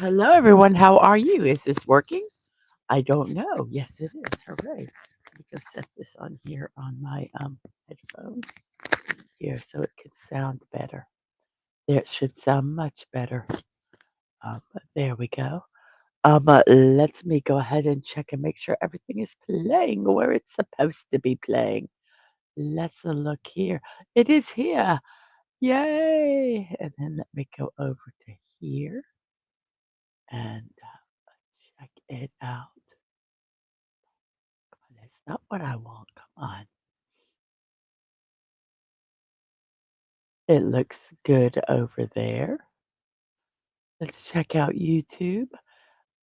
Hello, everyone. How are you? Is this working? I don't know. Yes, it is. Hooray. Let me just set this on here on my headphones here so it can sound better. There, it should sound much better. There we go. Let me go ahead and check and make sure everything is playing where it's supposed to be playing. Let's look here. It is here. Yay! And then let me go over to here and check it out. That's not what I want. Come on. It looks good over there. Let's check out YouTube.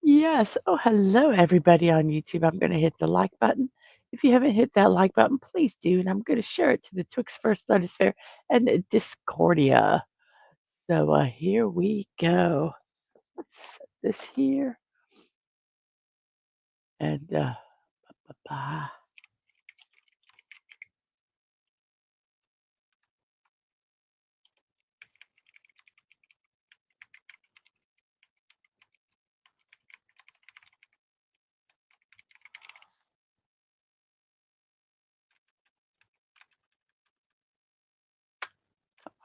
Yes. Oh, hello, everybody on YouTube. I'm going to hit the like button. If you haven't hit that like button, please do. And I'm going to share it to the Twix First Notice and Discordia. So here we go. Let's set this here. And ba-ba-ba.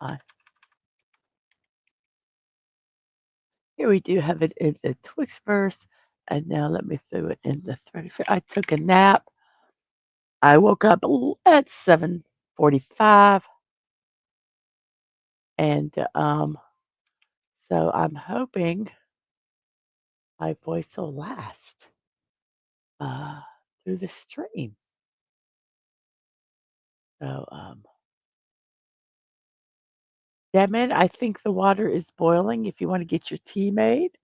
on. Here we do have it in the Twixverse. And now let me throw it in the thread. I took a nap. I woke up at 7:45, and so I'm hoping my voice will last uh, through the stream. So, Deadman, I think the water is boiling. If you want to get your tea made,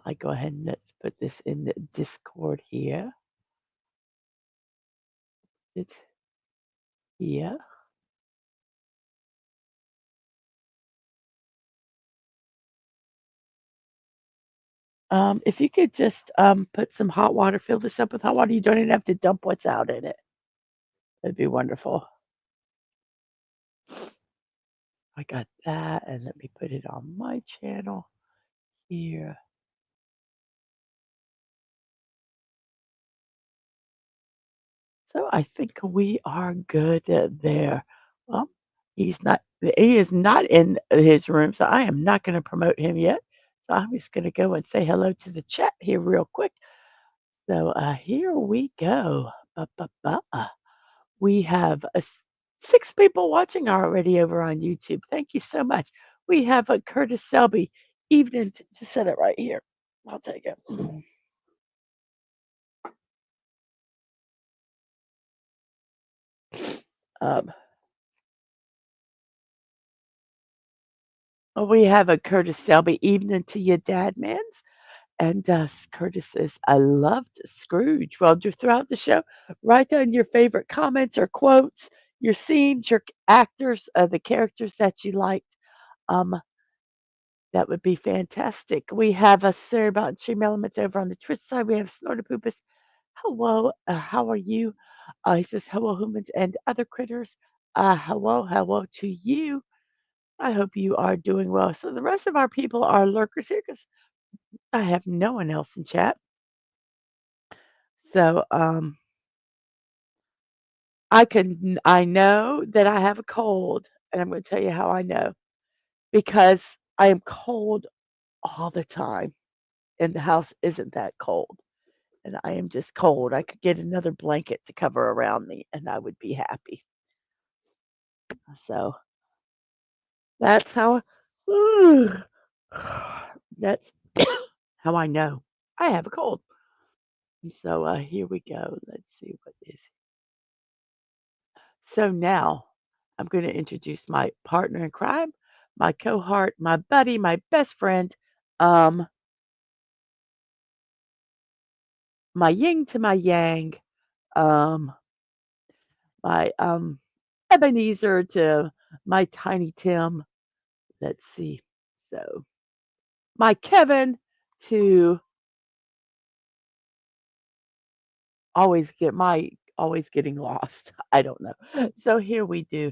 I go ahead and let's put this in the Discord here. It's here. If you could just put some hot water, fill this up with hot water. You don't even have to dump what's out in it. That'd be wonderful. I got that, and let me put it on my channel here. So I think we are good there. Well, he is not in his room, so I am not going to promote him yet. So I'm just going to go and say hello to the chat here real quick. So here we go. Ba-ba-ba. We have 6 people watching already over on YouTube. Thank you so much. We have Curtis Selby. Evening to set it right here. I'll take it. Um, we have a Curtis Selby. Evening to you, Dadmans. And Curtis says, I loved Scrooge. Well, throughout the show, write down your favorite comments or quotes, your scenes, your actors, the characters that you liked. Um, that would be fantastic. We have a Sarah about Stream Elements over on the Twitch side. We have Snortapoopus. Hello, how are you? He says, hello, humans and other critters. Hello to you. I hope you are doing well. So the rest of our people are lurkers here because I have no one else in chat. So I know that I have a cold, and I'm going to tell you how I know because I am cold all the time, and the house isn't that cold. And I am just cold. I could get another blanket to cover around me and I would be happy. So that's how that's how I know I have a cold. And so here we go. Let's see what is. So now I'm going to introduce my partner in crime, my cohort, my buddy, my best friend, um, my yin to my yang, um, my Ebenezer to my Tiny Tim. Let's see. So my Kevin to always getting lost. I don't know. So here we do.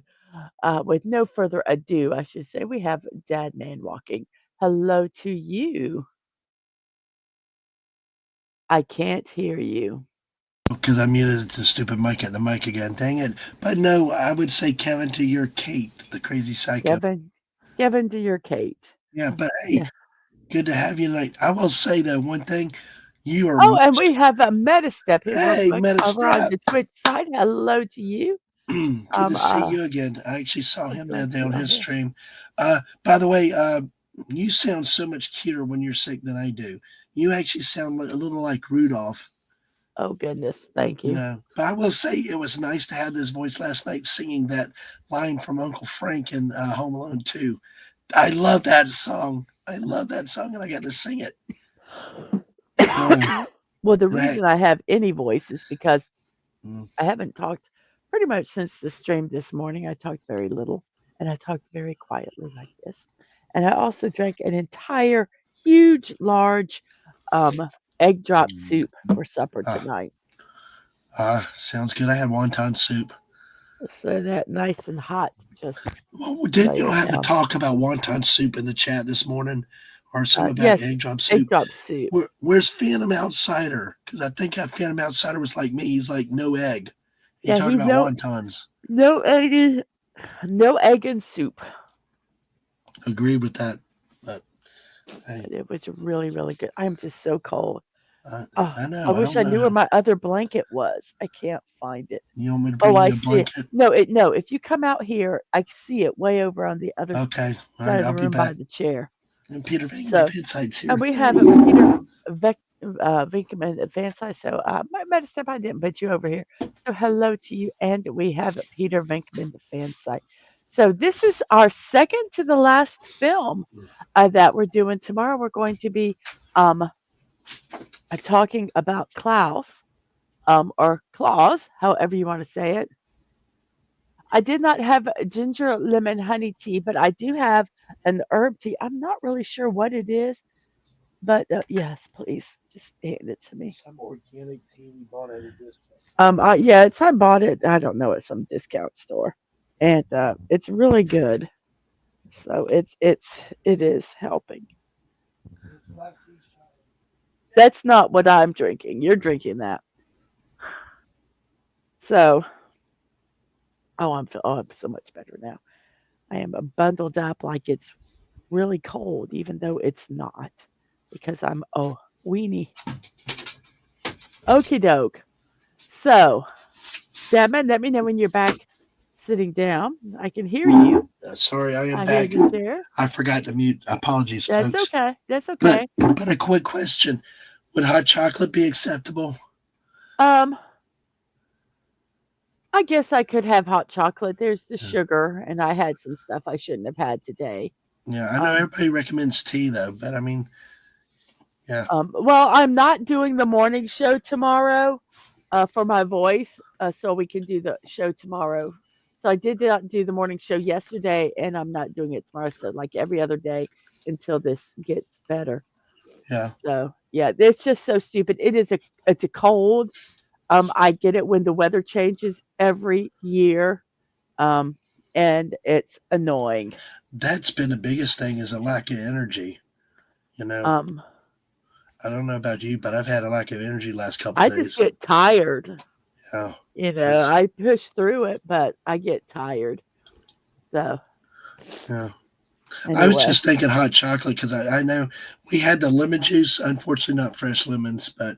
With no further ado, I should say, we have Dadman walking. Hello to you. I can't hear you. Because I muted the stupid mic at the mic again. Dang it. But no, I would say Kevin to your Kate, the crazy psycho. Kevin to your Kate. Yeah, but hey, Yeah. good to have you tonight. I will say though, one thing, you are Oh, and we have a Metastep here real hey, quick Meta over on Step. the Twitch side. Hello to you. Good to see you again. I actually saw So him the glad other day on you are his here. stream. By the way, you sound so much cuter when you're sick than I do. You actually sound a little like Rudolph. Oh goodness, thank You you. know, but I will say it was nice to have this voice last night singing that line from Uncle Frank in Home Alone 2. I love that song. I love that song, and I got to sing it. Uh, Well, the and I, reason I have any voice is because mm, I haven't talked pretty much since the stream this morning. I talked very little and I talked very quietly like this. And I also drank an entire huge, large egg drop soup for supper ah, tonight. sounds good. I had wonton soup. So that nice and hot, just Well, didn't lay you it have a down. talk about wonton soup in the chat this morning, or some about Yes, egg drop egg soup? drop soup. Where's Phantom Outsider? Because I think that Phantom Outsider was like me. He's like no egg. He Yeah, talked he's about wontons. no egg, no egg and soup. Agreed with that. But hey, But it was really, really good. I'm just so cold. I, Oh, I I know. I wish don't I know knew where how. my other blanket was. I can't find it. You want me to Oh, bring I you a see it. blanket? No, if you come out here, I see it way over on the other Okay. All side right. of I'll the be room by back. the chair. And Peter Venkman So, Pinside's and here. we have a Hey. Peter Vinkman advanced side. So, my meta step, I didn't put you over here. So, hello to you. And we have Peter Vinkman, the fan site. So, this is our second to the last film that we're doing tomorrow. We're going to be um, talking about Klaus, or Claus, however you want to say it. I did not have ginger lemon honey tea, but I do have an herb tea. I'm not really sure what it is, but yes, please just hand it to me. Some organic tea we bought at a discount. Yeah, I bought it. I don't know, at some discount store, and it's really good. So it is helping. That's not what I'm drinking. You're drinking that. So, I'm so much better now. I am bundled up like it's really cold, even though it's not, because I'm a weenie. Okie doke. So, Devin, let me know when you're back sitting down. I can hear you. Sorry, I am I hear back. the chair. I forgot to mute. Apologies, That's folks. okay. That's But okay. a quick question: would hot chocolate be acceptable? Um, I guess I could have hot chocolate. There's the Yeah. sugar, and I had some stuff I shouldn't have had today. Yeah, I know Um, everybody recommends tea though, but I mean, yeah, well, I'm not doing the morning show tomorrow for my voice, so we can do the show tomorrow. So I did not do the morning show yesterday, and I'm not doing it tomorrow. So like every other day until this gets better. yeah. So yeah, it's just so stupid. It's a cold. I get it when the weather changes every year, um, and it's annoying. That's been the biggest thing is a lack of energy. You know, Um, I don't know about you, but I've had a lack of energy last couple I just days. get tired. Yeah, it's I push through it, but I get tired. So yeah. I was anyway, just thinking hot chocolate because I know we had the lemon juice. Unfortunately, not fresh lemons, but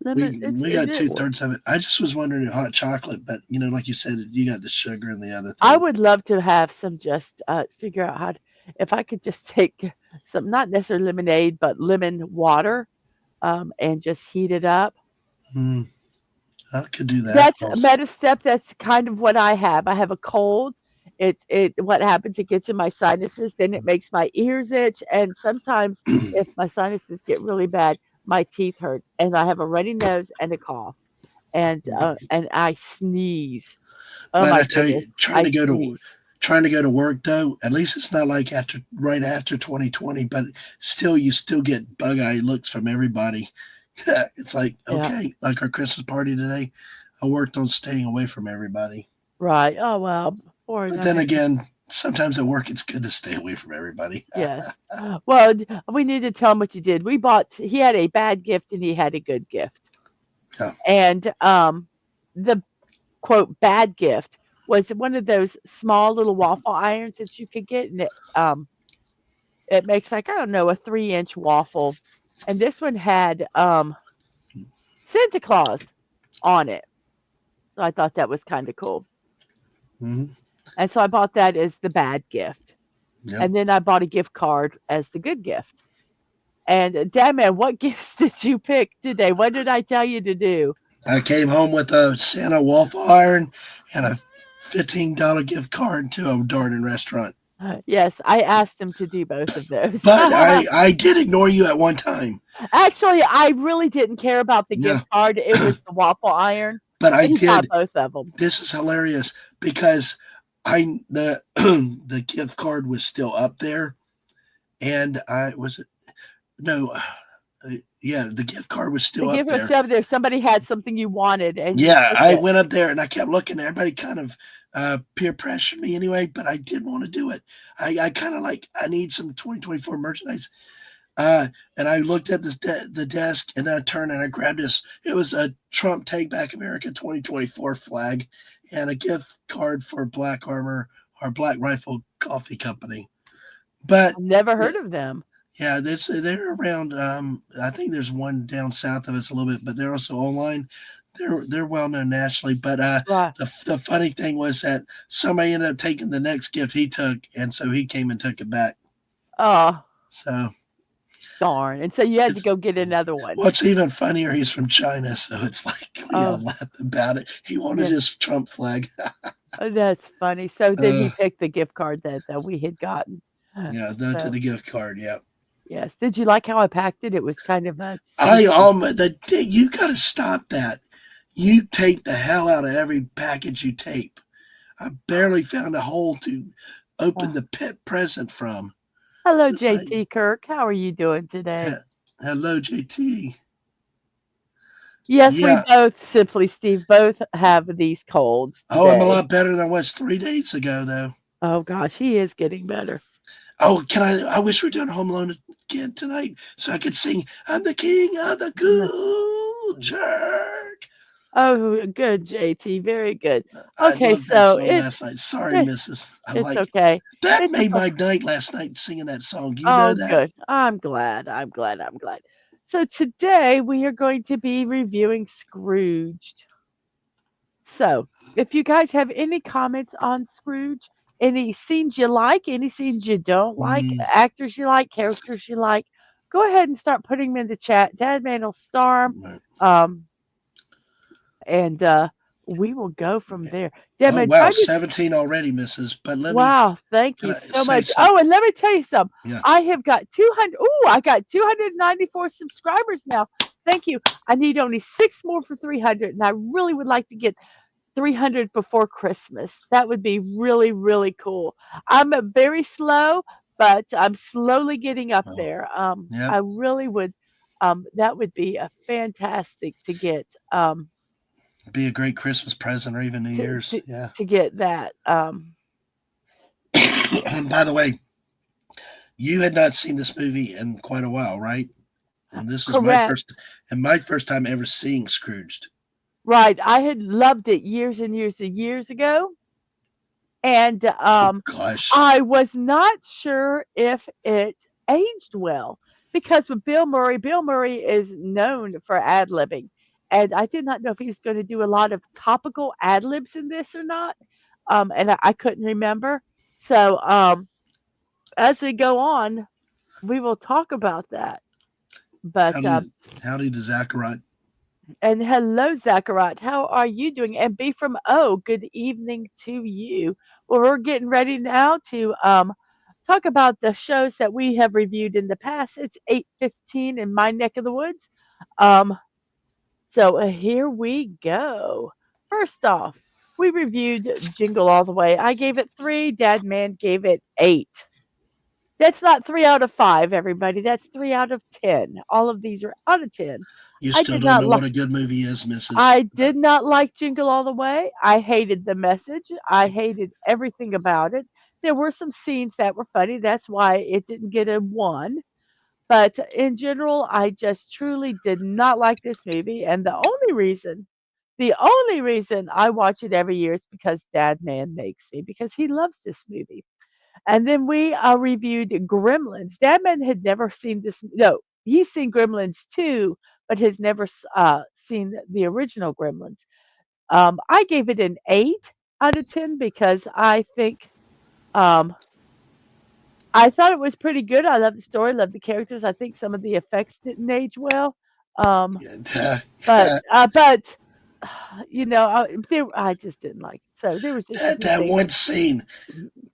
lemon. we got 2/3 of it. I just was wondering if hot chocolate, but like you said, you got the sugar and the other I thing. would love to have some, just figure out if I could just take some, not necessarily lemonade, but lemon water, and just heat it up. Mm, I could do that That's a also. meta step. That's kind of what I have. I have a cold. What happens? It gets in my sinuses, then it makes my ears itch, and sometimes if my sinuses get really bad, my teeth hurt, and I have a runny nose and a cough, and I sneeze. Oh But my I tell goodness, you, I sneeze. trying to go to work though, at least it's not like after right after 2020, but still you still get bug eye looks from everybody. It's like, Yeah, okay, like our Christmas party today, I worked on staying away from everybody. right. Oh well. or But then another gift. again, sometimes at work it's good to stay away from everybody. Yes. Well, we need to tell him what you did. We bought he had a bad gift and he had a good gift. Yeah. And, the quote "bad gift" was one of those small little waffle irons that you could get, and it makes, like, I don't know, a 3-inch waffle, and this one had, Santa Claus on it. So I thought that was kinda cool. Hmm. And so I bought that as the bad gift, Yep. and then I bought a gift card as the good gift. And, damn it, what gifts did you pick today? What did I tell you to do? I came home with a Santa waffle iron and a $15 gift card to a Darden restaurant. Yes, I asked him to do both of those. But I did ignore you at one time. Actually, I really didn't care about the gift Yeah. card, it was the waffle iron, But I but he got did. both of them. This is hilarious because I the the gift card was still up there, and I was no, yeah, the gift card was The still up gift was there. over there, somebody had something you wanted and you Yeah, took I it. went up there and I kept looking. Everybody kind of peer pressured me anyway, but I did want to do it. I kind of like I need some 2024 merchandise. And I looked at the desk and I turned and I grabbed this. It was a Trump Take Back America 2024 flag and a gift card for Black Armor or Black Rifle Coffee Company. But I've never yeah, heard of them. yeah, they're around. I think there's one down south of us a little bit, but they're also online. They're well known nationally. But Right. the funny thing was that somebody ended up taking the next gift he took, and so he came and took it back. Oh, So darn, and so you had to it's go get another one. what's even funnier. He's from China, so it's like we all Oh, laughed about it. He wanted yeah. his Trump flag. Oh, that's funny. So then he uh, picked the gift card that we had gotten. yeah, no to So, the gift card. Yeah, yes. Did you like how I packed it? It was kind of, I sleek and you got to stop that. You tape the hell out of every package you tape. I barely found a hole to open uh, the pet present from. hello, It's like, JT Kirk. How are you doing today? hello, JT. Yes, we Yeah. both, Simply Steve, both have these colds Oh, I'm a today. lot better than I was 3 days ago, though. Oh gosh, he is getting better. Oh, can I? I wish we were doing Home Alone again tonight, so I could sing "I'm the King of the Mm. Cool Jerk." Oh, good, JT, very good. I Okay, loved that so song last night. Sorry, eh, Mrs. I'm it's like okay. that It's made okay. my night last night singing that song. You know Oh, that? good. I'm glad. I'm glad. I'm glad. So today we are going to be reviewing Scrooged. So, if you guys have any comments on Scrooge, any scenes you like, any scenes you don't like, Mm, actors you like, characters you like, go ahead and start putting them in the chat. Dadman will star 'em, right. um, and we will go from there. Oh Dadman, wow, try to 17 already, Mrs. But let me wow, thank can you I so say much. something? Oh, and let me tell you something. Yeah. I have got 200. Ooh, I got 294 subscribers now. Thank you. I need only 6 more for 300, and I really would like to get 300 before Christmas. That would be really, really cool. I'm very slow, but I'm slowly getting up Oh, there. yep. I really would. That would be a fantastic to get. Be a great Christmas present or even New To Year's. to Yeah. to get that. And by the way, you had not seen this movie in quite a while, right? And this is Correct. my first time ever seeing Scrooged. Right, I had loved it years and years and years ago, and, Oh gosh. I was not sure if it aged well, because with Bill Murray is known for ad-libbing, and I did not know if he was gonna do a lot of topical ad-libs in this or not, and I couldn't remember. So, as we go on, we will talk about that, but, Howdy to Zachariah. and hello, Zachariah. How are you doing? And B from O, good evening to you. Well, we're getting ready now to talk about the shows that we have reviewed in the past. It's 8:15 in my neck of the woods. Um, so here we go. First off, we reviewed Jingle All the Way. I gave it 3. Dad Man gave it 8. That's not 3 out of 5, everybody. That's 3 out of 10. All of these are out of 10. You I still did don't not know li what a good movie is, Mrs. I did not like Jingle All the Way. I hated the message. I hated everything about it. There were some scenes that were funny. That's why it didn't get a 1. But in general, I just truly did not like this movie. And the only reason I watch it every year is because Dad Man makes me, because he loves this movie. And then we reviewed Gremlins. Dadman had never seen this. No, he's seen Gremlins too, but has never seen the original Gremlins. I gave it an 8 out of 10 because um, I thought it was pretty good. I love the story, love the characters. I think some of the effects didn't age well. Um, Yeah, but I just didn't like it. So there was just a few that things. one scene,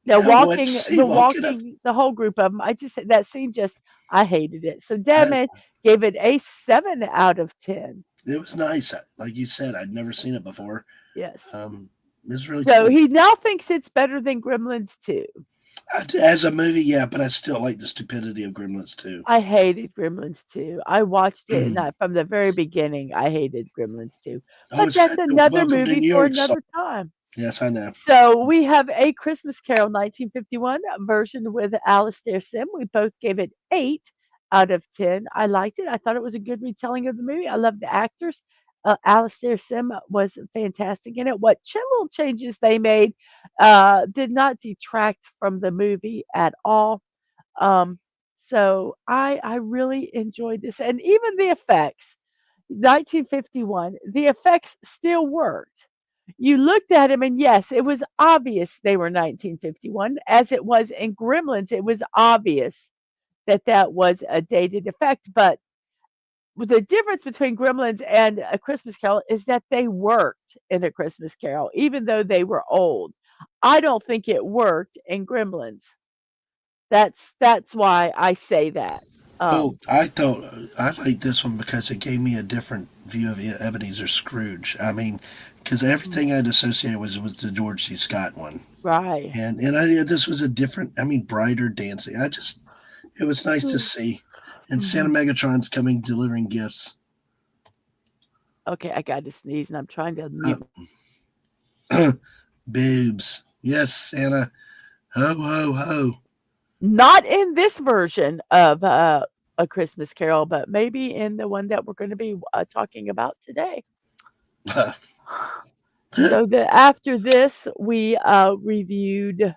The that one walking the scene walking up. walking the whole group of them. I just that scene just I hated it. So I, Dadman gave it a 7 out of 10. it was nice. Like you said, I'd never seen it before. Yes. It was really So cool. he now thinks it's better than Gremlins 2. As a movie, yeah, but I still like the stupidity of Gremlins too. I hated Gremlins 2. I watched it and from the very beginning I hated Gremlins 2. I But always that's had the another Welcome to movie New for York song. another time. Yes, I know. So we have A Christmas Carol 1951 version with Alastair Sim. We both gave it 8 out of 10. I liked it. I thought it was a good retelling of the movie. I love the actors. Alastair Sim was fantastic in it. What little changes they made did not detract from the movie at all. Um, so I really enjoyed this, and even the effects. 1951, the effects still worked. You looked at him, and yes, it was obvious they were 1951, as it was in Gremlins. It was obvious that that was a dated effect. But the difference between Gremlins and A Christmas Carol is that they worked in A Christmas Carol, even though they were old. I don't think it worked in Gremlins. That's why I say that. Well, Um, I thought I liked this one because it gave me a different view of Ebenezer Scrooge. I mean, because mm, everything I'd associated was the George C. Scott one, right. and this was a different. I mean, brighter dancing. It was nice to see. And Santa Mhm. Megatron's coming delivering gifts. Okay, I got to sneeze, and I'm trying to mute. Boobs. Yes, Santa. Ho ho ho. Not in this version of A Christmas Carol, but maybe in the one that we're going to be talking about today. So after this, we reviewed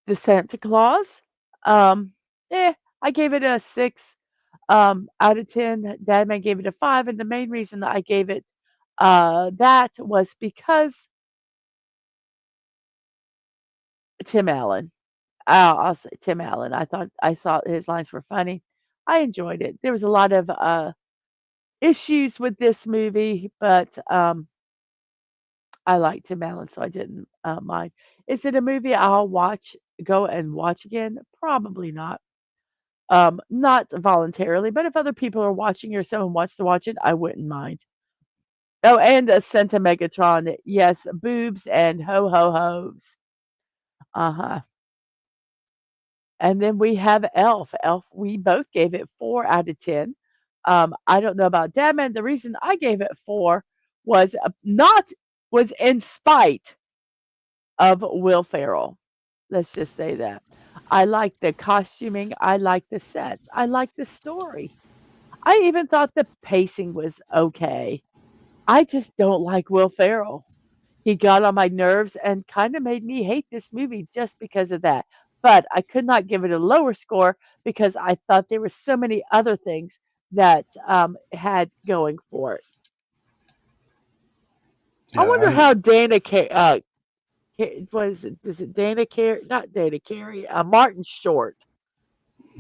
the Santa Claus. Um, I gave it a 6 out of 10. Dadman gave it a 5, and the main reason that I gave it that was because Tim Allen. I'll say Tim Allen. I thought his lines were funny. I enjoyed it. There was a lot of issues with this movie, but I like Tim Allen, so I didn't mind. Is it a movie I'll go and watch again? Probably not. Not voluntarily, but if other people are watching or someone wants to watch it, I wouldn't mind. Oh, and Santa Megatron, yes, boobs and ho ho hos. Uh huh. And then we have Elf. Elf, we both gave it 4 out of 10. I don't know about Damon. The reason I gave it 4 was not was in spite of Will Ferrell. Let's just say that. I like the costuming. I like the sets. I like the story. I even thought the pacing was okay. I just don't like Will Ferrell. He got on my nerves and kind of made me hate this movie just because of that. But I could not give it a lower score because I thought there were so many other things that had going for it. I Yeah, wonder how what is it? Is it Dana Carey? Not Dana Carey. Martin Short.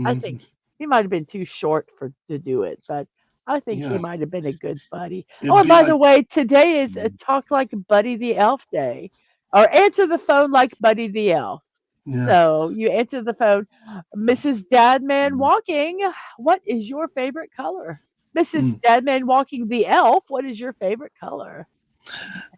I think mhm, he might have been too short for to do it, but I think he yeah. might have been a good buddy. Oh, It'd and be by the like, way, today is a Talk Like Buddy the Elf Day, or Answer the Phone Like Buddy the Elf. yeah. So you answer the phone, Mrs. Dadman Walking, what is your favorite color? Mrs. Mm. Dadman Walking the Elf, what is your favorite color?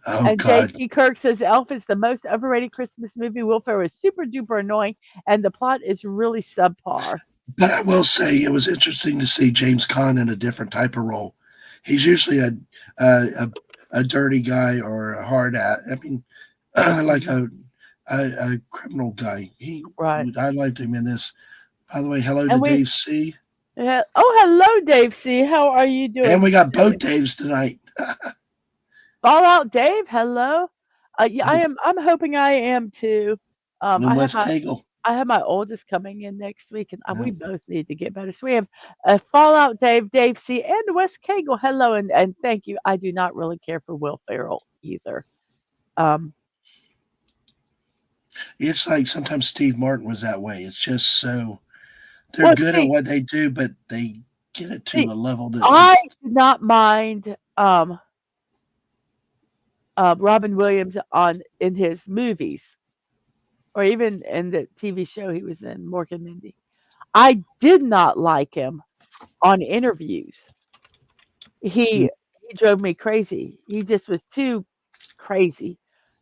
Oh And God. J.T. Kirk says Elf is the most overrated Christmas movie. Will Ferrell is super duper annoying, and the plot is really subpar. But I will say it was interesting to see James Caan in a different type of role. He's usually a, a, a dirty guy or a hard at. I mean, like Mhm. a criminal guy. Right. I liked him in this. By the way, hello to And we Dave C. oh, hello, Dave C. How are you And doing we got both today? Daves tonight. Fallout Dave, hello. Yeah, I'm hoping I am too. And Wes Cagle. I have my oldest coming in next week, and we Yeah. both need to get better. So we have Fallout Dave, Dave C, and Wes Cagle. Hello, and thank you. I do not really care for Will Ferrell either. Um, It's like sometimes Steve Martin was that way. It's just so they're well, good at see, what they do, but they get it to see, a level that I is do not mind Robin Williams on in his movies, or even in the TV show he was in, Morgan Mindy. I did not like him on interviews. mm, He drove me crazy. He just was too crazy.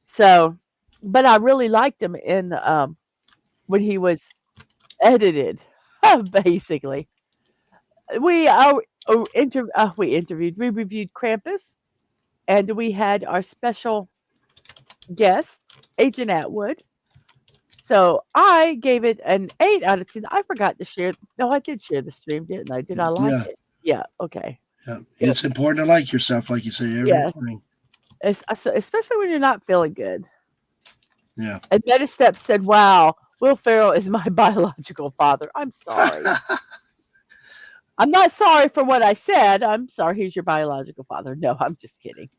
So, but I really liked him in when he was edited. Basically, we we interviewed, we reviewed Krampus, and we had our special guest, Agent Atwood. So I gave it an 8 out of 10. I forgot to share. No, I did share the stream, didn't I? Did I like yeah, it? Yeah. Okay. yeah. Good. It's important to like yourself, like you say every Yes. morning. Especially when you're not feeling good. Yeah. And Metastep said, "Wow, Will Ferrell is my biological father." I'm sorry. I'm not sorry for what I said. I'm sorry he's your biological father. No, I'm just kidding.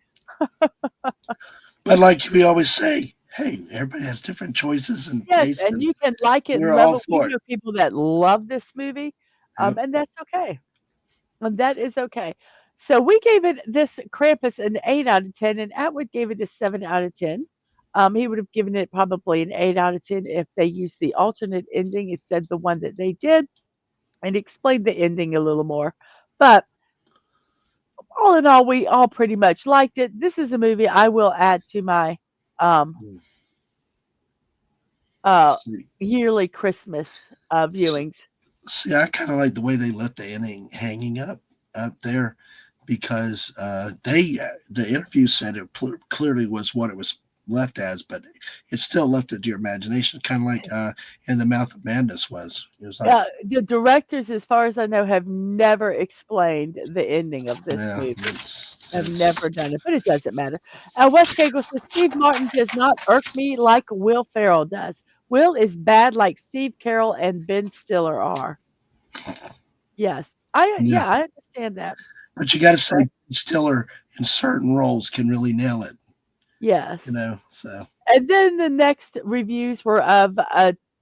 But like we always say, hey, everybody has different choices and Yes, tastes, and and you can like it we're and love all it. We for it. know people that love this movie, Yep. and that's okay. And that is okay. So we gave it this Krampus an 8 out of 10, and Atwood gave it a 7 out of 10. He would have given it probably an 8 out of 10 if they used the alternate ending instead of the one that they did and explained the ending a little more. But all in all, we all pretty much liked it. This is a movie I will add to my um, Mm. uh, See, yearly Christmas s- viewings. see, I kind of like the way they left the ending hanging up there because the interview said it clearly was what it was left as, but it still left it to your imagination, kind of like in the Mouth of Madness was. It was like, The directors, as far as I know, have never explained the ending of this yeah, movie. Have it's never done it, but it doesn't matter. Wes Cagle says Steve Martin does not irk me like Will Ferrell does. Will is bad like Steve Carell and Ben Stiller are. Yes, yeah. I understand that. But you got to say Correct. Stiller in certain roles can really nail it, Yes. So And then the next reviews were of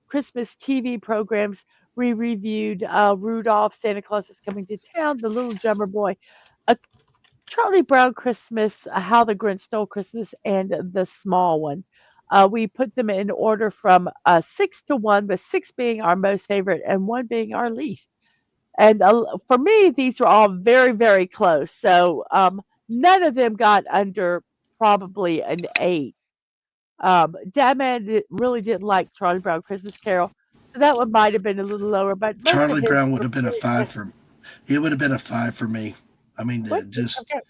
Christmas TV programs. We reviewed Rudolph, Santa Claus is Coming to Town, The Little Drummer Boy, A Charlie Brown Christmas, How the Grinch Stole Christmas, and the small one. We put them in order from 6 to 1, with 6 being our most favorite and 1 being our least. And for me, these were all very, very close. So none of them got under probably an 8. Dadman really didn't like Charlie Brown Christmas Carol, so that one might have been a little lower, but most of Charlie his Brown would were have been a pretty five good. for it would have been a five for me. I mean, What I've just got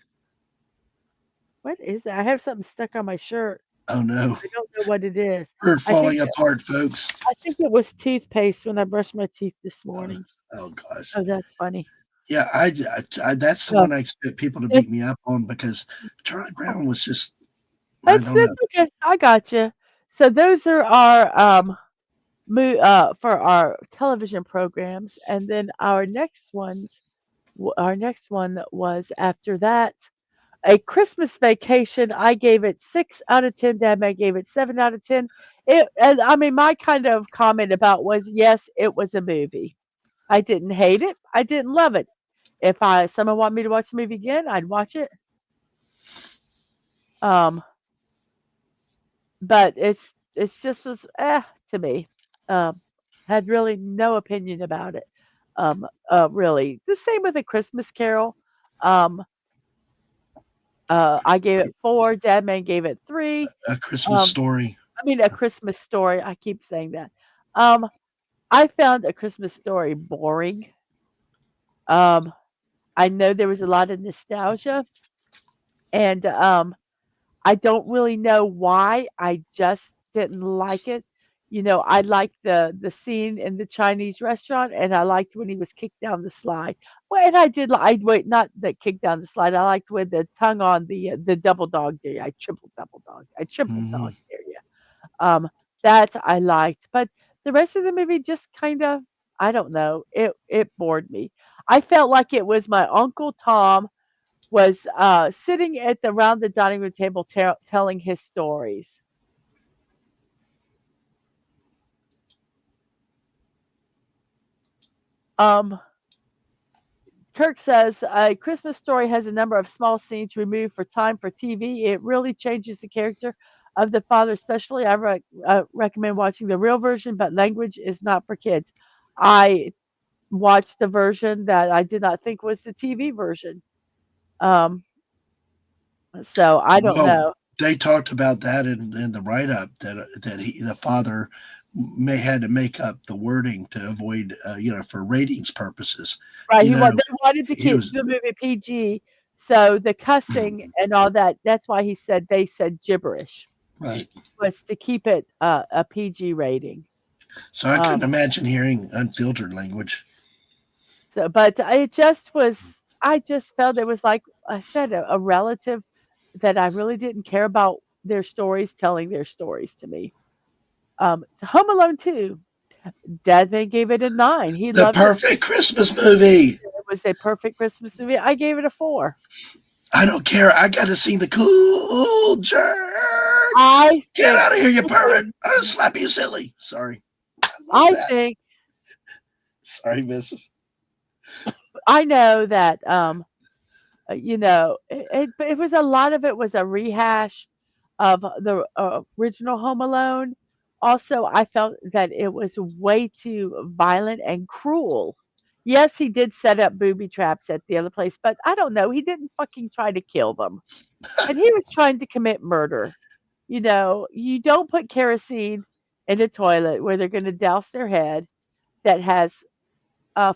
what is that? I have something stuck on my shirt. oh no, I don't know what it is. we're I think falling apart, folks. I think it was toothpaste when I brushed my teeth this Uh, morning. oh gosh, Oh, that's funny. yeah, that's the Oh, one I expect people to it, beat me up on because Charlie Brown was just I that's don't know. okay. I got you. So those are our for our television programs, and then our next one was after that. A Christmas Vacation, I gave it 6 out of 10. Dad Dad gave it 7 out of 10. And I mean, my kind of comment about was, yes, it was a movie. I didn't hate it. I didn't love it. If someone want me to watch the movie again, I'd watch it. Um, but it's just was to me. Um, had really no opinion about it. Really, the same with A Christmas Carol. Um, I gave it 4, Dadman gave it 3. A Christmas Um, Story. I mean, A Christmas Story, I keep saying that. Um, I found A Christmas Story boring. Um, I know there was a lot of nostalgia, and, I don't really know why, I just didn't like it. You know, I liked the scene in the Chinese restaurant, and I liked when he was kicked down the slide. Well, and I did li I wait, not the kick down the slide, I liked when the tongue on the double dog dare you, I triple Hmm. dog dare you. Um, that I liked, but the rest of the movie just kinda, I don't know, it bored me. I felt like it was my Uncle Tom was, sitting at the around the dining room table telling his stories. Um, Kirk says, "A Christmas Story has a number of small scenes removed for time for TV. It really changes the character of the father, especially I recommend watching the real version, but language is not for kids." I watched the version that I did not think was the TV version. Um, so I don't Well, know. they talked about that in the write up that the father may had to make up the wording to avoid for ratings purposes. Right, You know, they wanted to he keep was the movie PG, so the cussing and all that, that's why they said gibberish, right. was to keep it, a PG rating. So I couldn't Um, imagine hearing unfiltered language. so but it just was, I just felt it was like I said, a relative that I really didn't care about their stories telling their stories to me. So Home Alone 2, Dadman gave it a 9, he The loved it. perfect Christmas movie. It was a perfect Christmas movie, I gave it a 4. I don't care. I got to sing the cool jerk. I Get think out of here, you pervert. okay, I'll slap you silly. Sorry. I love I that. think Sorry, missus. I know that, you know, it was a lot of it was a rehash of the original Home Alone. Also, I felt that it was way too violent and cruel. Yes, he did set up booby traps at the other place, but I don't know. He didn't fucking try to kill them. And he was trying to commit murder. You know, you don't put kerosene in a toilet where they're going to douse their head that has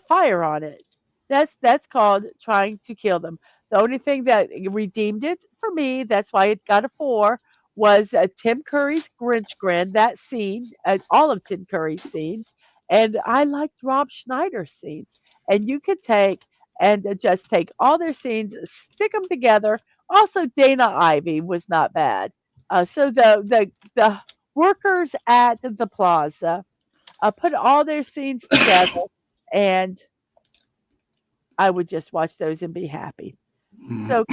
fire on it. That's called trying to kill them. The only thing that redeemed it for me, that's why it got a 4, was Tim Curry's Grinch grin. That scene, all of Tim Curry's scenes, and I liked Rob Schneider's scenes. And you could take and just take all their scenes, stick them together. Also, Dana Ivy was not bad. So the workers at the plaza put all their scenes together, and I would just watch those and be happy. So,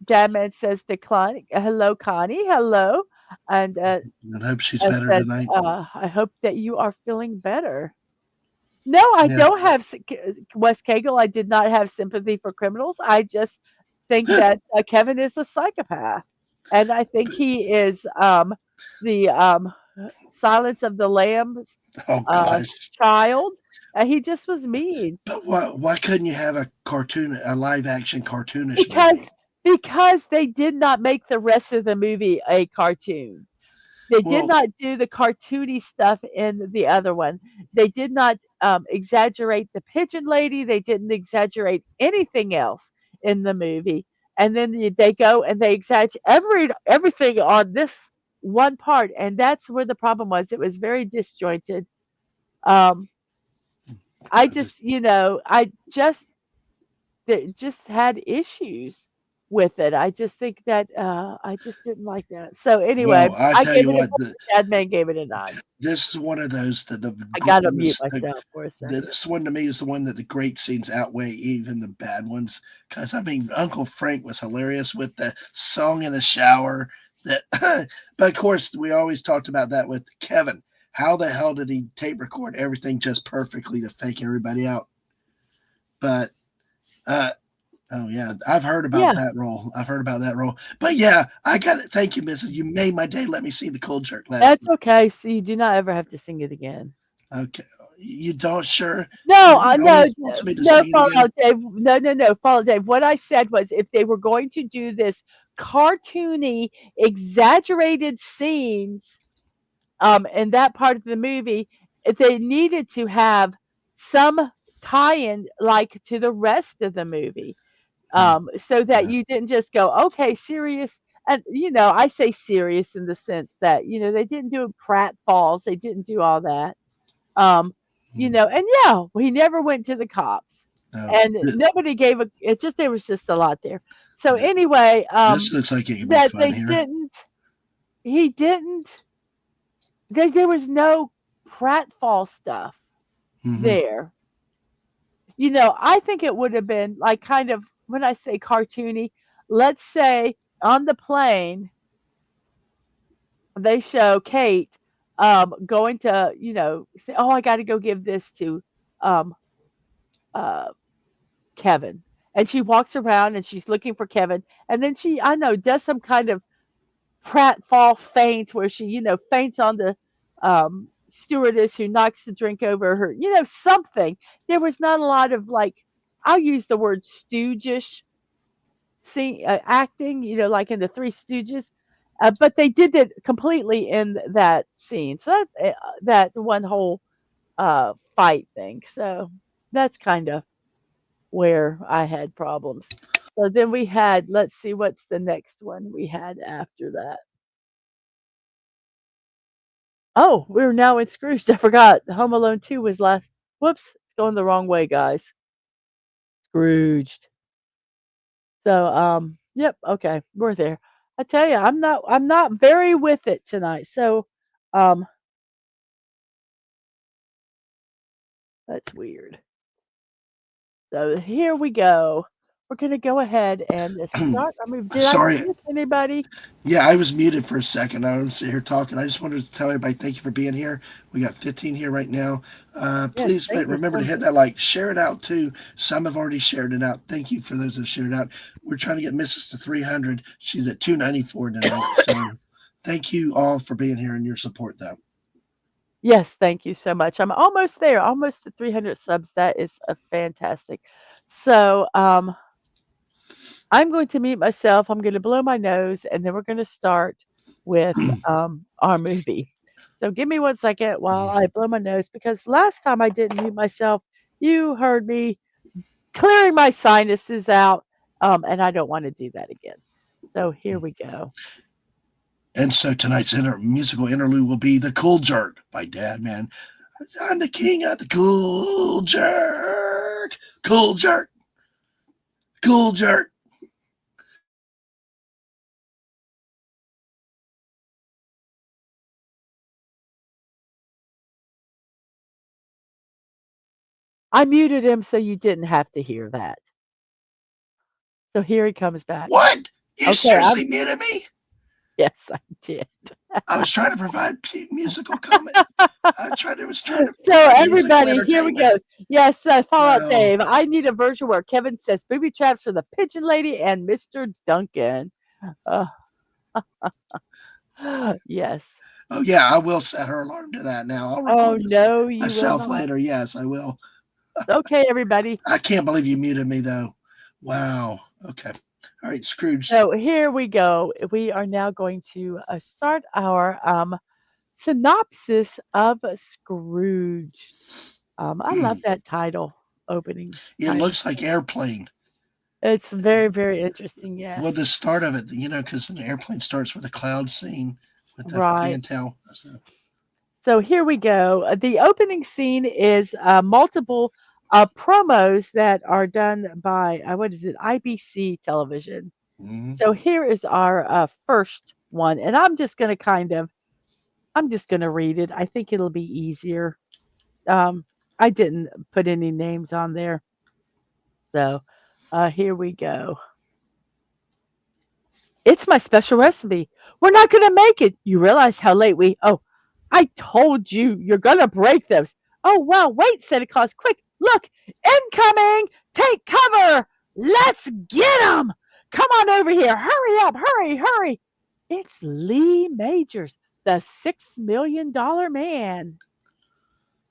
Dadman says to Connie, "Hello, Connie. Hello," and I hope she's and better says, tonight. "I hope that you are feeling better." No, I Yeah. don't have Wes Cagle. I did not have sympathy for criminals. I just think that Kevin is a psychopath, and I think he is the Silence of the Lambs Oh uh, gosh. child. He just was mean. But why couldn't you have a live action cartoonish Because movie? they did not make the rest of the movie a cartoon. They did Well, not do the cartoony stuff in the other one. They did not, exaggerate the pigeon lady, they didn't exaggerate anything else in the movie, and then they go and they exaggerate everything on this one part, and that's where the problem was. It was very disjointed. Um, I I just just, you know, I just that just had issues with it. I just think that, I just didn't like that. So, anyway, well, I I tell gave you it a what, 4, Dad Man gave it a 9. this is one of those that I gotta mute myself for a second. this one to me is the one that the great scenes outweigh even the bad ones. Because I mean, Uncle Frank was hilarious with the song in the shower. That, but of course, we always talked about that with Kevin. How the hell did he tape record everything just perfectly to fake everybody out? But uh, oh yeah, I've heard about Yeah, that role. I've heard about that role. But yeah, I got it. Thank you, Mrs. You made my day. Let me see the cold jerk last that's night. okay. So you do not ever have to sing it again. Okay. You don't sure? No, You no, almost wants me to no, sing it again. Fallout Dave. No, no, no, Fallout Dave. What I said was if they were going to do this cartoony, exaggerated scenes, in that part of the movie, they needed to have some tie-in, like, to the rest of the movie, Hmm, so that yeah. you didn't just go, "Okay, serious," and, I say serious in the sense that, they didn't do pratfalls, they didn't do all that. Um, Hmm, and yeah, we never went to the cops. no. And nobody gave a it just there was just a lot there. So Th- anyway, this looks like it could be that fun they here. didn't he didn't there was no pratfall stuff Hmm. there. I think it would have been like kind of when I say cartoony, let's say on the plane they show Kate going to, say, "Oh, I got to go give this to um uh Kevin." And she walks around and she's looking for Kevin. And then she, I know, does some kind of pratfall feint where she, faints on the stewardess who knocks the drink over her, something. There was not a lot of like, I'll use the word stoogish acting, like in the Three Stooges. But they did it completely in that scene. So that one whole fight thing. So that's kind of where I had problems. So then we had, let's see, what's the next one we had after that? Oh, we're now in Scrooged. I forgot. Home Alone 2 was last. Whoops, it's going the wrong way, guys. Scrooged. So, yep, okay, we're there. I tell you, I'm not very with it tonight. So, um, that's weird. So here we go. We're gonna go ahead and start. I mean, did I Sorry. miss anybody? Yeah, I was muted for a second. I'm sitting here talking. I just wanted to tell everybody thank you for being here. We got 15 here right now. Yes, Please thank you remember to so hit much. that like, share it out too. Some have already shared it out. Thank you for those that shared it out. We're trying to get Mrs. to 300. She's at 294 tonight. So thank you all for being here and your support, though. Yes, thank you so much. I'm almost there, almost to 300 subs. That is a fantastic. So, I'm going to mute myself. I'm going to blow my nose, and then we're going to start with our movie. So, give me 1 second while I blow my nose because last time I didn't mute myself, you heard me clearing my sinuses out, and I don't want to do that again. So, here we go. And so tonight's musical interlude will be The Cool Jerk by Dadman. I'm the king of the cool jerk. Cool jerk. Cool jerk. I muted him so you didn't have to hear that. So, here he comes back. What? You Okay, seriously muted me? yes, I did. I was trying to provide musical comment. Was trying to So provide musical everybody, here we entertainment. go. Yes, Fallout Well, Dave. I need a version where Kevin says booby traps for the pigeon lady and Mr. Duncan. Uh, yes. oh yeah, I will set her alarm to that now. I'll Oh record this no, you will myself not. later. Yes, I will. Okay, everybody. I can't believe you muted me though. Wow. Okay. All right, Scrooge. So here we go. We are now going to start our synopsis of Scrooge. I love that title, opening It title. looks like airplane. It's very, very interesting. Well, Yes. the start of it, because an airplane starts with a cloud scene with the Right. fantail. So, So here we go. The opening scene is multiple promos that are done by what is it? IBC television. mhm. So here is our first one, and I'm just going to read it. I think it'll be easier. Um, I didn't put any names on there, so here we go. It's my special recipe. We're not gonna make it. You realize how late we Oh, I told you you're gonna break those. Oh, well, wait, Santa Claus. Quick, look, incoming! Take cover! Let's get 'em! Come on over here. Hurry up, hurry, hurry. It's Lee Majors, the $6 million man.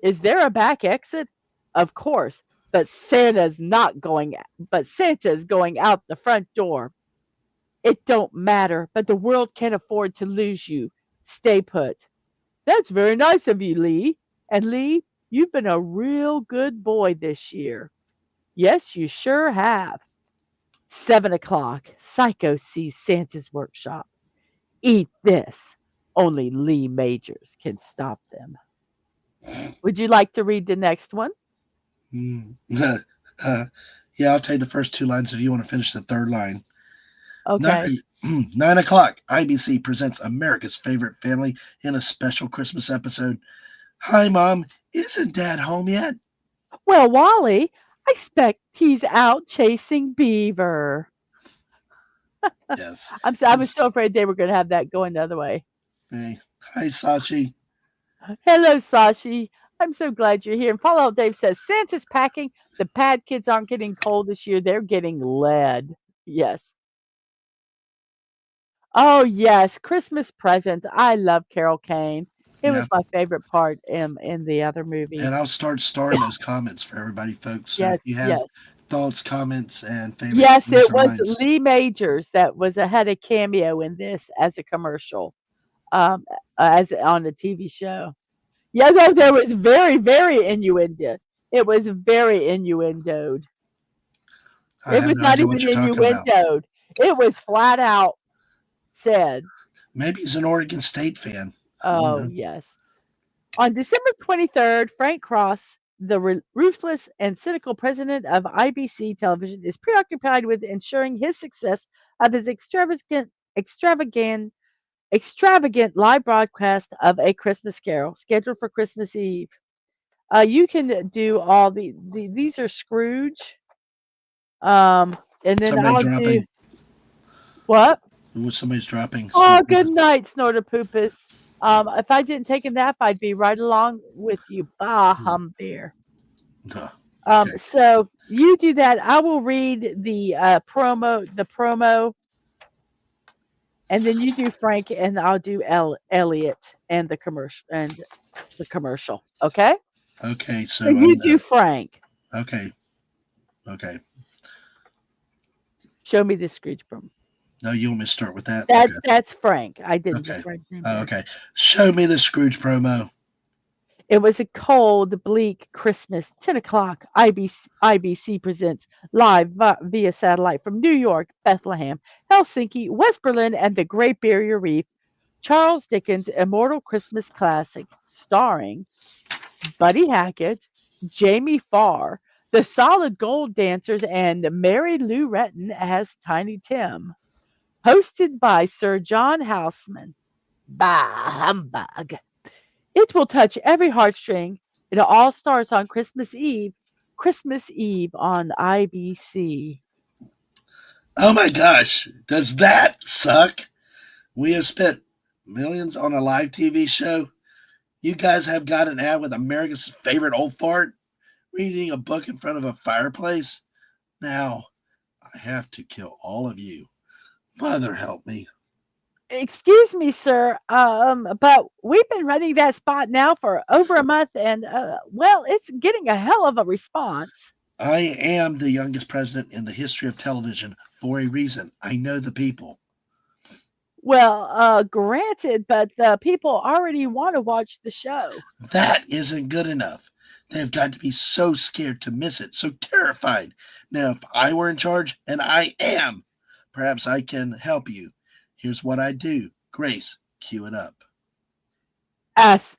Is there a back exit? Of course, but Santa's going out the front door. It don't matter, but the world can't afford to lose you. Stay put. That's very nice of you, Lee. And Lee, you've been a real good boy this year. Yes, you sure have. 7 o'clock. Psycho sees Santa's workshop. Eat this. Only Lee Majors can stop them. Would you like to read the next one? Mm. uh, yeah, I'll take the first two lines if you want to finish the third line. Okay. 9 o'clock. IBC presents America's Favorite Family in a special Christmas episode. Hi, Mom. Isn't Dad home yet? Well, Wally, I expect he's out chasing beaver. Yes. I was so It's afraid they were going to have that going the other way. hey. Hi, Sachi. Hello, Sashi. I'm so glad you're here. And Follow Dave says Santa's packing. The pad kids aren't getting cold this year. They're getting lead. Yes. Oh, yes. Christmas presents. I love Carol Kane. It Yeah. was my favorite part in the other movie. And I'll start starring those comments for everybody, folks. So if Yes, you have yes. thoughts, comments, and favorite Yes, words it or was lines, Lee Majors that had a cameo in this as a commercial, um, as on the TV show. Yes, there was very, very innuendo. It was very innuendoed. I It have was no not idea what even you're talking about. innuendoed. It was flat out said. Maybe he's an Oregon State fan. You Oh, know, yes. On December 23rd, Frank Cross, the ruthless and cynical president of IBC Television, is preoccupied with ensuring his success of his extravagant, extravagant live broadcast of A Christmas Carol scheduled for Christmas Eve. You can do all these are Scrooge. And then somebody I'll do dropping. what? Somebody's dropping. Oh, good night, Snorter Poopus. If I didn't take a nap, I'd be right along with you. Bah, hum bear. Duh. Okay. So you do that. I will read the promo, and then you do Frank, and I'll do Elliot and the commercial. Okay. Okay. So So you I'm do the. Frank. Okay. Okay. Show me the Scrooge promo. No, you want me to start with that? Okay. That's Frank. I didn't Okay. just write his name there. Okay. Show me the Scrooge promo. It was a cold, bleak Christmas. 10 o'clock. IBC presents live via satellite from New York, Bethlehem, Helsinki, West Berlin, and the Great Barrier Reef. Charles Dickens' immortal Christmas classic, starring Buddy Hackett, Jamie Farr, the Solid Gold Dancers, and Mary Lou Retton as Tiny Tim. Hosted by Sir John Houseman. Bah, humbug. It will touch every heartstring. It all starts on Christmas Eve. Christmas Eve on IBC. Oh my gosh. Does that suck? We have spent millions on a live TV show. You guys have got an ad with America's favorite old fart reading a book in front of a fireplace. Now, I have to kill all of you. Mother help me. Excuse me, sir, but we've been running that spot now for over a month, and well, it's getting a hell of a response. I am the youngest president in the history of television for a reason. I know the people. Well, granted, but people already want to watch the show. That isn't good enough. They've got to be so scared to miss it, so terrified. Now, if I were in charge, and I am, perhaps I can help you. Here's what I do. Grace, cue it up. As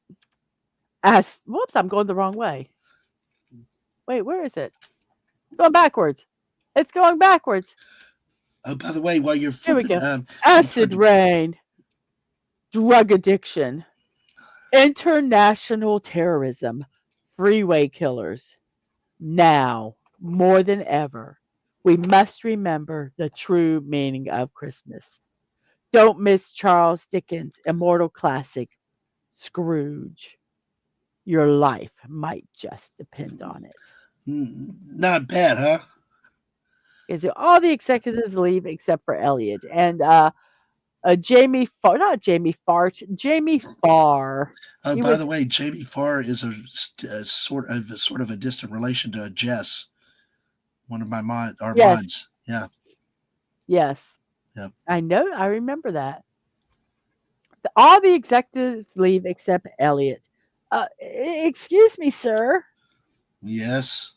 whoops, I'm going the wrong way. Wait, where is it? It's going backwards. It's going backwards. Oh, by the way, while you're Here we flipping, go. Acid you rain, drug addiction, international terrorism, freeway killers. Now, more than ever, we must remember the true meaning of Christmas. Don't miss Charles Dickens' immortal classic, Scrooge. Your life might just depend on it. not bad, huh? Is all the executives leave except for Elliot, and Jamie Farr, not Jamie Fart, Jamie Farr. Oh, He by was the way, Jamie Farr is a sort of a distant relation to Jess, one of our yes, mods. Yeah, yes. yep. I know. I remember that. All the executives leave except Elliot. Excuse me, sir. Yes.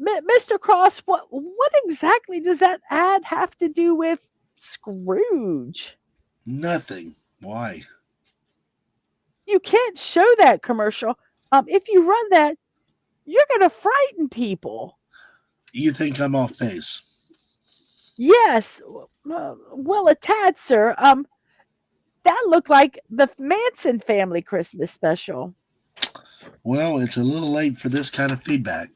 Mr. Cross, what exactly does that ad have to do with Scrooge? Nothing. Why? You can't show that commercial. If you run that, you're going to frighten people. You think I'm off base? Yes, well, a tad, sir. That looked like the Manson family Christmas special. Well, it's a little late for this kind of feedback.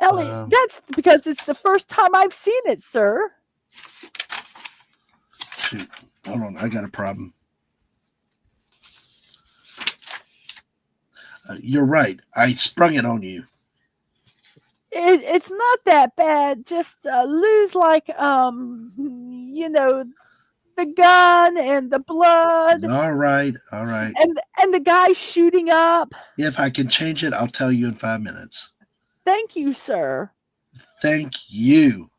Elliot, Um, that's because it's the first time I've seen it, sir. Shoot. Hold on. I got a problem. You're right. I sprung it on you. It's not that bad. Just lose like the gun and the blood All right. All right. and the guy shooting up. If I can change it, I'll tell you in 5 minutes. Thank you, sir. Thank you.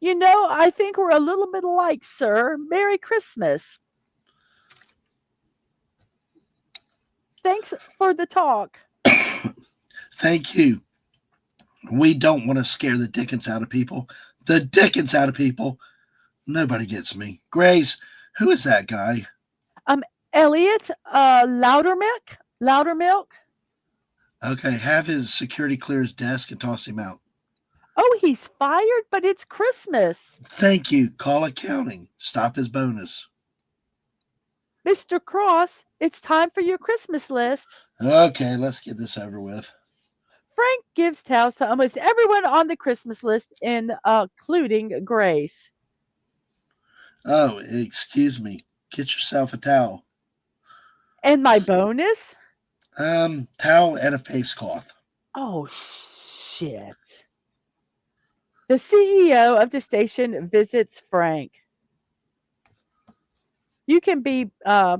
I think we're a little bit alike, sir. Merry Christmas. Thanks for the talk. Thank you. We don't want to scare the dickens out of people. The dickens out of people. Nobody gets me. Grace, who is that guy? Um, Elliot, Loudermilk, Loudermilk. Okay, have his security clear his desk and toss him out. Oh, he's fired, but it's Christmas. Thank you. Call accounting. Stop his bonus. Mr. Cross, it's time for your Christmas list. Okay, let's get this over with. Frank gives towels to almost everyone on the Christmas list, including Grace. Oh, excuse me. Get yourself a towel. And my bonus? Towel and a face cloth. Oh, shit. The CEO of the station visits Frank. You can be, uh,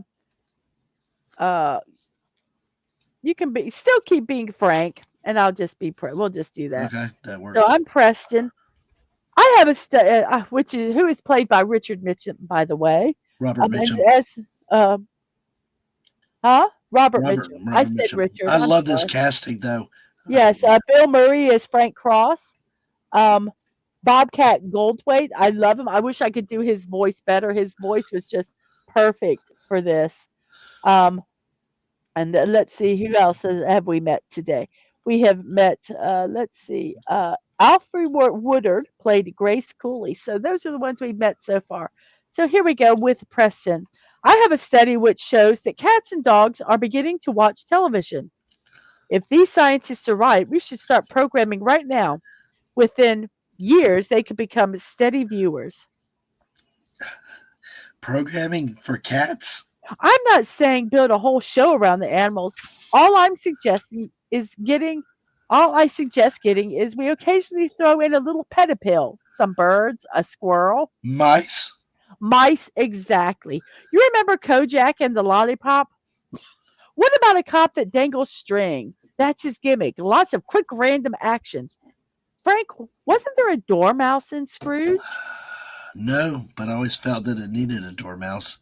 you can be, still keep being Frank, and I'll just be, we'll just do that. Okay, that So works. I'm Preston. I have which is who is played by Richard Mitchum, by the way. Robert And Mitchum. as, uh, Robert Mitchum. I Robert said Mitchum. Richard. I I'm love this sorry. casting though. Yes, Bill Murray is Frank Cross. Um, Bobcat Goldthwait, I love him. I wish I could do his voice better. His voice was just perfect for this. Um, and let's see, who else have we met today? We have met, let's see, Alfred Woodard played Grace Cooley. So those are the ones we've met so far. So here we go with Preston. I have a study which shows that cats and dogs are beginning to watch television. If these scientists are right, we should start programming right now. Within years, they could become steady viewers. Programming for cats? I'm not saying build a whole show around the animals. All I'm suggesting is getting all I suggest getting is we occasionally throw in a little pet appeal, some birds, a squirrel, Mice? mice, exactly. You remember Kojak and the lollipop? What about a cop that dangles string? That's his gimmick. Lots of quick random actions. Frank, wasn't there a dormouse in Scrooge? No, but I always felt that it needed a dormouse.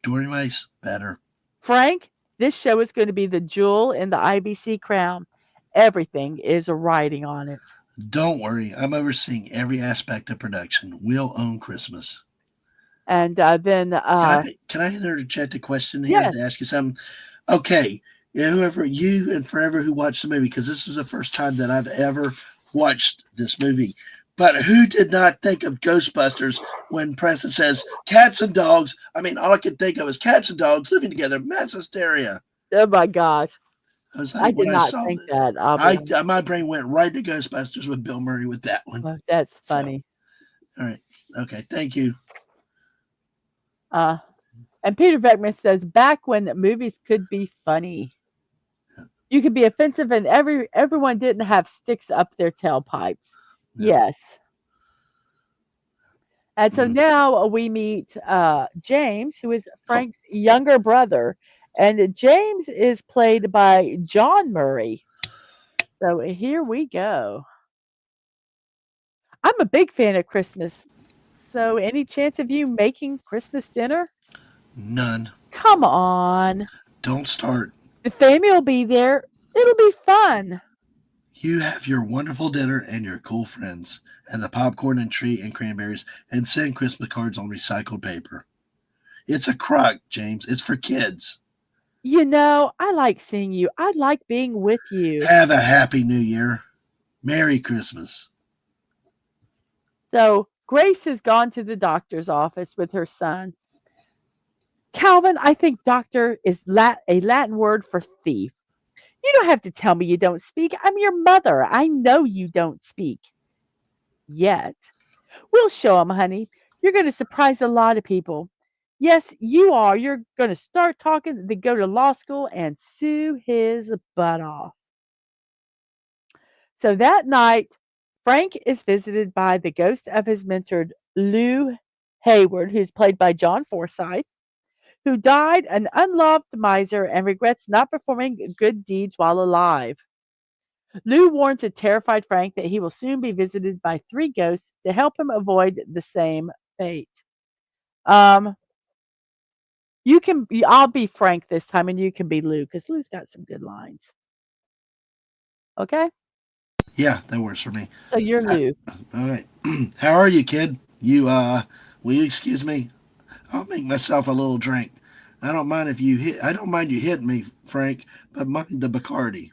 Dormice better. Frank, this show is going to be the jewel in the IBC crown. Everything is riding on it. Don't worry, I'm overseeing every aspect of production. We'll own Christmas. And then, Can I interject a question here yes, to ask you something? Okay, whoever you and forever who watched the movie, because this is the first time that I've ever watched this movie. But who did not think of Ghostbusters when Preston says cats and dogs? I mean, all I could think of is cats and dogs living together, mass hysteria. oh my gosh, I was I like, when did I not saw think that, that. I'll be honest. my brain went right to Ghostbusters with Bill Murray with that one. Well, that's So, funny. all right, okay, thank you. Uh, and Peter Veckman says, back when movies could be funny, you could be offensive, and everyone didn't have sticks up their tailpipes. Yeah. Yes. And so Mm. now we meet James, who is Oh, Frank's younger brother. And James is played by John Murray. So here we go. I'm a big fan of Christmas. So, any chance of you making Christmas dinner? none. Come on. Don't start. The family will be there. It'll be fun. You have your wonderful dinner and your cool friends, and the popcorn and tree and cranberries, and send Christmas cards on recycled paper. It's a crock, James. It's for kids. I like seeing you. I like being with you. Have a happy new year. Merry Christmas. So, Grace has gone to the doctor's office with her son. Calvin, I think doctor is a Latin word for thief. You don't have to tell me you don't speak. I'm your mother. I know you don't speak yet. We'll show him, honey. You're going to surprise a lot of people. Yes, you are. You're going to start talking, then go to law school and sue his butt off. So that night, Frank is visited by the ghost of his mentor, Lou Hayward, who's played by John Forsythe, who died an unloved miser and regrets not performing good deeds while alive. Lou warns a terrified Frank that he will soon be visited by three ghosts to help him avoid the same fate. Um, I'll be Frank this time, and you can be Lou because Lou's got some good lines. Okay, Yeah, that works for me. so you're Uh, Lou. all right. How are you, kid? Will you excuse me? I'll make myself a little drink. I don't mind you hitting me, Frank, but mind the Bacardi.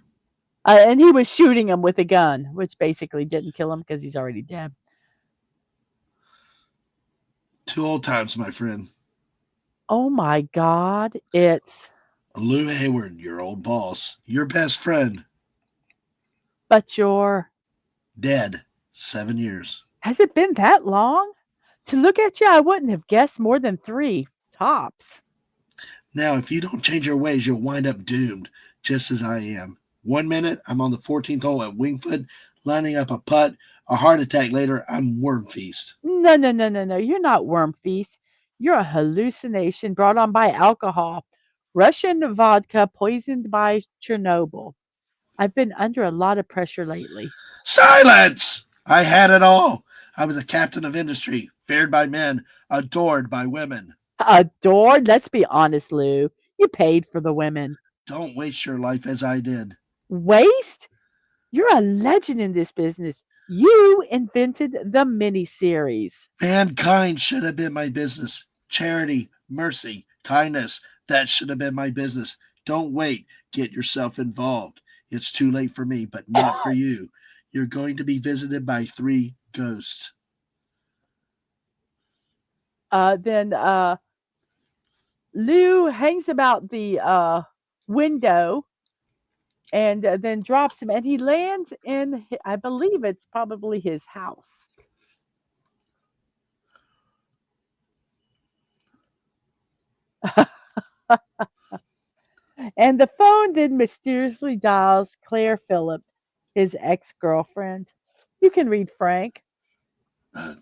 And he was shooting him with a gun, which basically didn't kill him because he's already dead. 2 old times, my friend. Oh my God, it's Lou Hayward, your old boss, your best friend, but you're. dead. 7 years. Has it been that long? To look at you, I wouldn't have guessed more than three tops. Now, if you don't change your ways, you'll wind up doomed, just as I am. 1 minute, I'm on the 14th hole at Wingfoot, lining up a putt. A heart attack later, I'm Worm Feast. No, no, no, no, no. You're not Worm Feast. You're a hallucination brought on by alcohol. Russian vodka poisoned by Chernobyl. I've been under a lot of pressure lately. Silence! I had it all. I was a captain of industry, feared by men, adored by women. Adored? Let's be honest, Lou. You paid for the women. Don't waste your life as I did. Waste? You're a legend in this business. You invented the miniseries. Mankind should have been my business. Charity, mercy, kindness, that should have been my business. Don't wait. Get yourself involved. It's too late for me, but not for you. You're going to be visited by three ghosts. Then Lou hangs about the window and then drops him, and he lands in, I believe it's probably his house. And the phone then mysteriously dials Claire Phillips, his ex girlfriend. You can read Frank.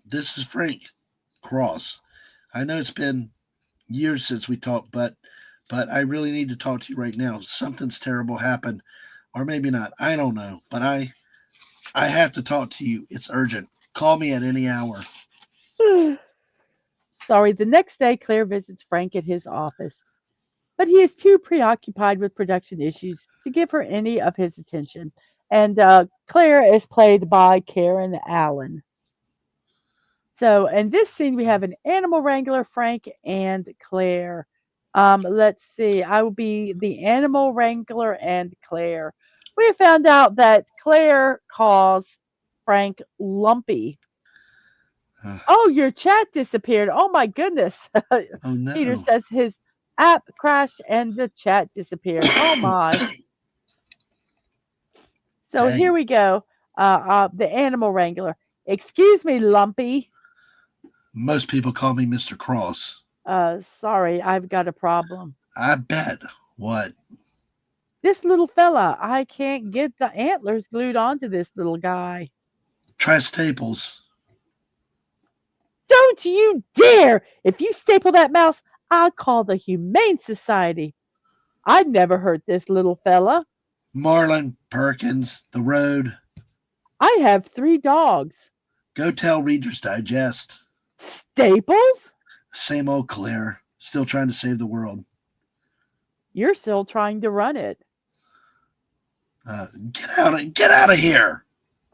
This is Frank Cross. I know it's been years since we talked, but I really need to talk to you right now. Something's terrible happened, or maybe not. I don't know, but I have to talk to you. It's urgent. Call me at any hour. Sorry, the next day, Claire visits Frank at his office, but he is too preoccupied with production issues to give her any of his attention. And Claire is played by Karen Allen. So, in this scene, we have an animal wrangler, Frank and Claire. Let's see. I will be the animal wrangler and Claire. We found out that Claire calls Frank Lumpy. Uh, Oh, your chat disappeared. Oh my goodness. oh Peter no. says his app crashed and the chat disappeared. Oh my. So here Dang. we go. The animal wrangler. Excuse me, Lumpy. Most people call me Mr. Cross. Sorry, I've got a problem. I bet. What? This little fella, I can't get the antlers glued onto this little guy. Try staples. Don't you dare! If you staple that mouse, I'll call the Humane Society. I'd never hurt this little fella. Marlin, Perkins, The Road. I have 3 dogs. Go tell Reader's Digest. Staples? Same old Claire, still trying to save the world. You're still trying to run it. Get out of here.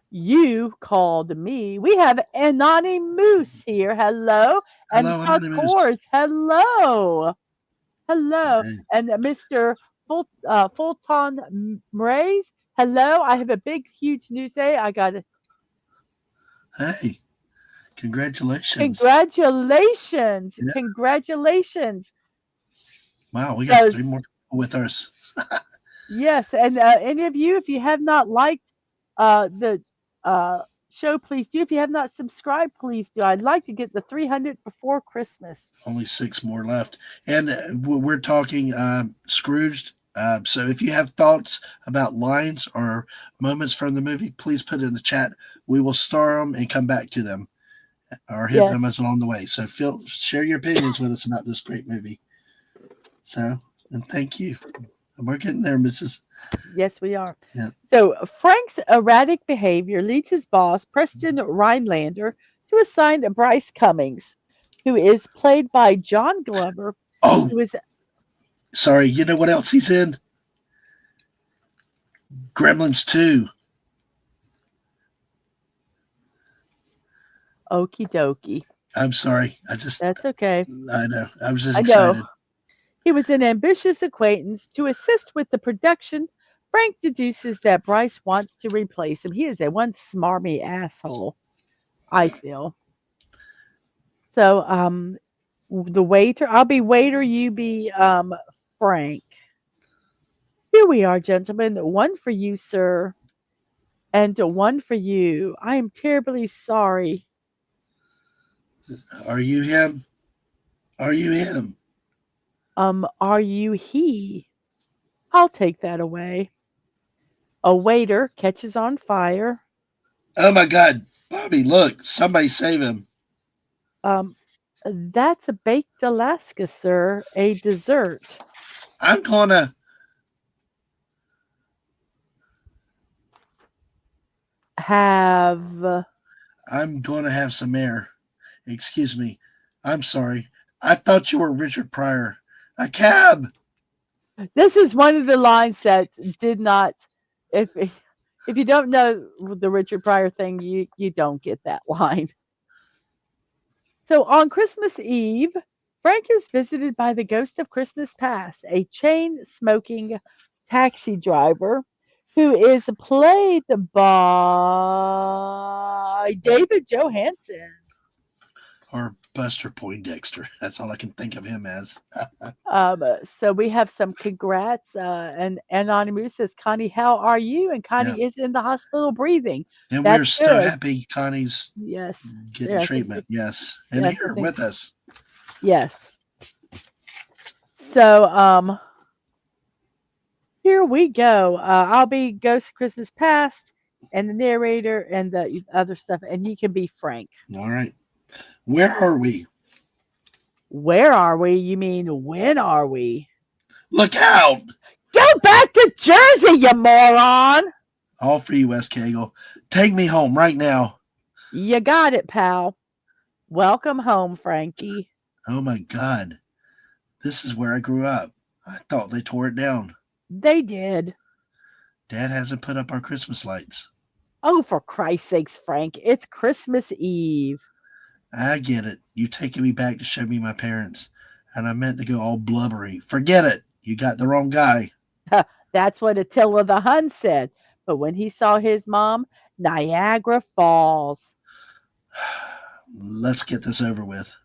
You called me. We have Anonymous here. Hello. And Hello, of Anonymous. course, hello. Hello. Hey. And Mr. Fulton Mrays. Hello. I have a big, huge news day. I got it. Hey, congratulations. Congratulations. Yeah. Congratulations. Wow, we got 3 more people with us. Yes. And any of you, if you have not liked the show, please do. If you have not subscribed, please do. I'd like to get the 300 before Christmas. Only 6 more left. And we're talking Scrooged. So if you have thoughts about lines or moments from the movie, please put it in the chat. We will star them and come back to them or hit them as along the way. So share your opinions with us about this great movie. So, and thank you. We're getting there, Mrs. Yes, we are. Yeah. So Frank's erratic behavior leads his boss, Preston Rhinelander, to assign Bryce Cummings, who is played by John Glover. Oh, who is sorry. You know what else he's in? Gremlins 2. okie dokie. I'm sorry. That's okay. I know. I was just excited. He was an ambitious acquaintance. To assist with the production, Frank deduces that Bryce wants to replace him. He is a one smarmy asshole, I feel. So, the waiter, I'll be waiter, you be Frank. Here we are, gentlemen. One for you, sir, and one for you. I am terribly sorry. Are you him? Are you him? Are you he? I'll take that away. A waiter catches on fire. Oh my God, Bobby! Look, somebody save him! That's a baked Alaska, sir. A dessert. I'm gonna. I'm gonna have some air. Excuse me. I'm sorry. I thought you were Richard Pryor. A cab. This is one of the lines that did not. If you don't know the Richard Pryor thing, you don't get that line. So on Christmas Eve, Frank is visited by the ghost of Christmas Past, a chain smoking taxi driver who is played by David Johansen. Or Buster Poindexter. That's all I can think of him as. So we have some congrats. And Anonymous says, Connie, how are you? And Connie is in the hospital breathing. And we're so happy Connie's getting treatment. Yes. And here with us. Yes. So here we go. I'll be Ghost of Christmas Past and the narrator and the other stuff, and you can be Frank. All right. Where are we? Where are we? You mean when are we? Look out! Go back to Jersey, you moron! All for you, Wes Cagle. Take me home right now. You got it, pal. Welcome home, Frankie. Oh my God. This is where I grew up. I thought they tore it down. They did. Dad hasn't put up our Christmas lights. Oh, for Christ's sakes, Frank. It's Christmas Eve. I get it. You taking me back to show me my parents. And I meant to go all blubbery. Forget it. You got the wrong guy. That's what Attila the Hun said. But when he saw his mom, Niagara Falls. Let's get this over with.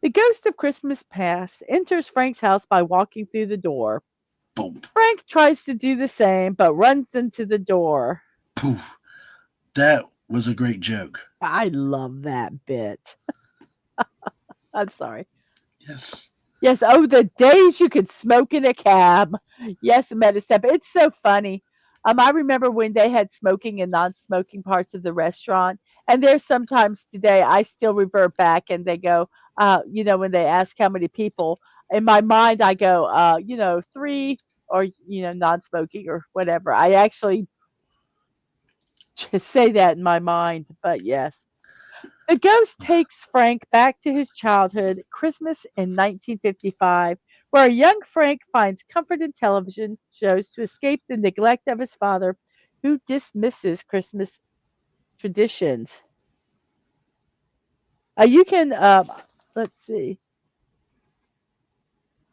The ghost of Christmas Past enters Frank's house by walking through the door. Boom. Frank tries to do the same, but runs into the door. Poof. That was a great joke. I love that bit. I'm sorry. Yes. Yes. Oh, the days you could smoke in a cab. Yes, Metastep. It's so funny. I remember when they had smoking and non-smoking parts of the restaurant, and there's sometimes today I still revert back and they go, when they ask how many people, in my mind I go, 3 or, non-smoking or whatever. I actually just say that in my mind, but yes. The ghost takes Frank back to his childhood, Christmas in 1955, where a young Frank finds comfort in television shows to escape the neglect of his father, who dismisses Christmas traditions. You can, let's see,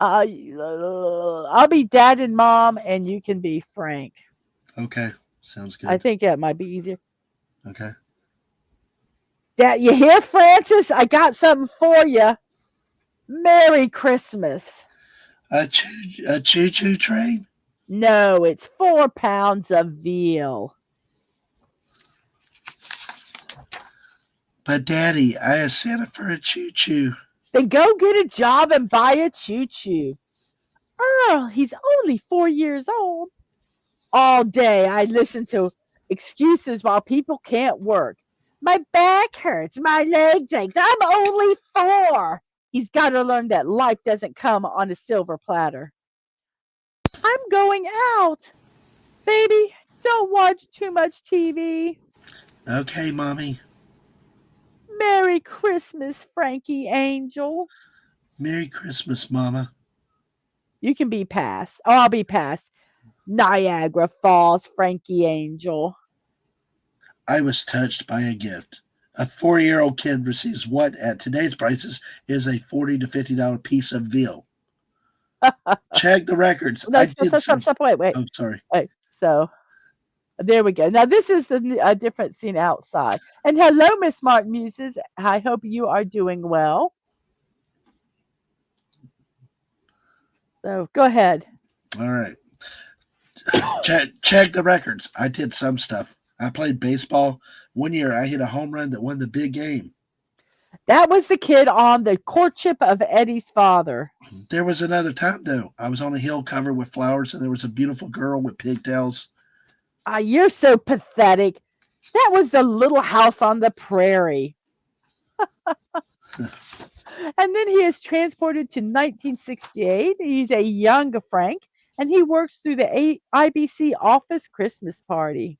I'll be dad and mom, and you can be Frank. Okay. Sounds I good. think that might be easier. Okay. Dad, you hear, Francis? I got something for you. Merry Christmas. A choo choo train? No, it's 4 pounds of veal. But Daddy, I asked Santa for a choo choo. Then go get a job and buy a choo choo. Earl, he's only 4 years old. All day I listen to excuses while people can't work. My back hurts, my legs ache. I'm only 4. He's got to learn that life doesn't come on a silver platter. I'm going out. Baby, don't watch too much TV. Okay, Mommy. Merry Christmas, Frankie Angel. Merry Christmas, Mama. You can be past. Oh, I'll be past. Niagara Falls, Frankie Angel. I was touched by a gift. A 4-year-old kid receives what, at today's prices, is a $40 to $50 piece of veal. Check the records. No, I stop, did stop, some. stop, stop. Wait, wait, Oh, sorry. wait. So there we go. Now this is a different scene outside. And hello, Miss Martin Muses. I hope you are doing well. So go ahead. All right. Check the records. I did some stuff. I played baseball. One year I hit a home run that won the big game. That was the kid on the courtship of Eddie's father. There was another time, though. I was on a hill covered with flowers, and there was a beautiful girl with pigtails. Ah, you're so pathetic. That was the little house on the prairie. And then he is transported to 1968. He's a young Frank, and he works through the IBC office Christmas party.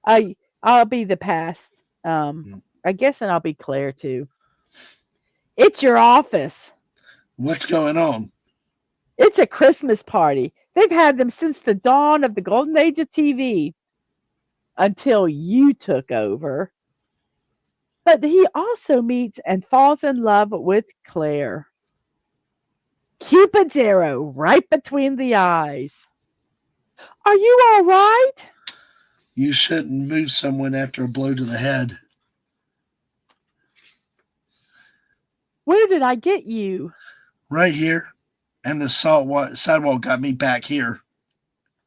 I'll be the past. I guess, and I'll be Claire too. It's your office. What's going on? It's a Christmas party. They've had them since the dawn of the golden age of TV until you took over. But he also meets and falls in love with Claire. Cupid's arrow right between the eyes. Are you all right? You shouldn't move someone after a blow to the head. Where did I get you? Right here. And the sidewalk got me back here.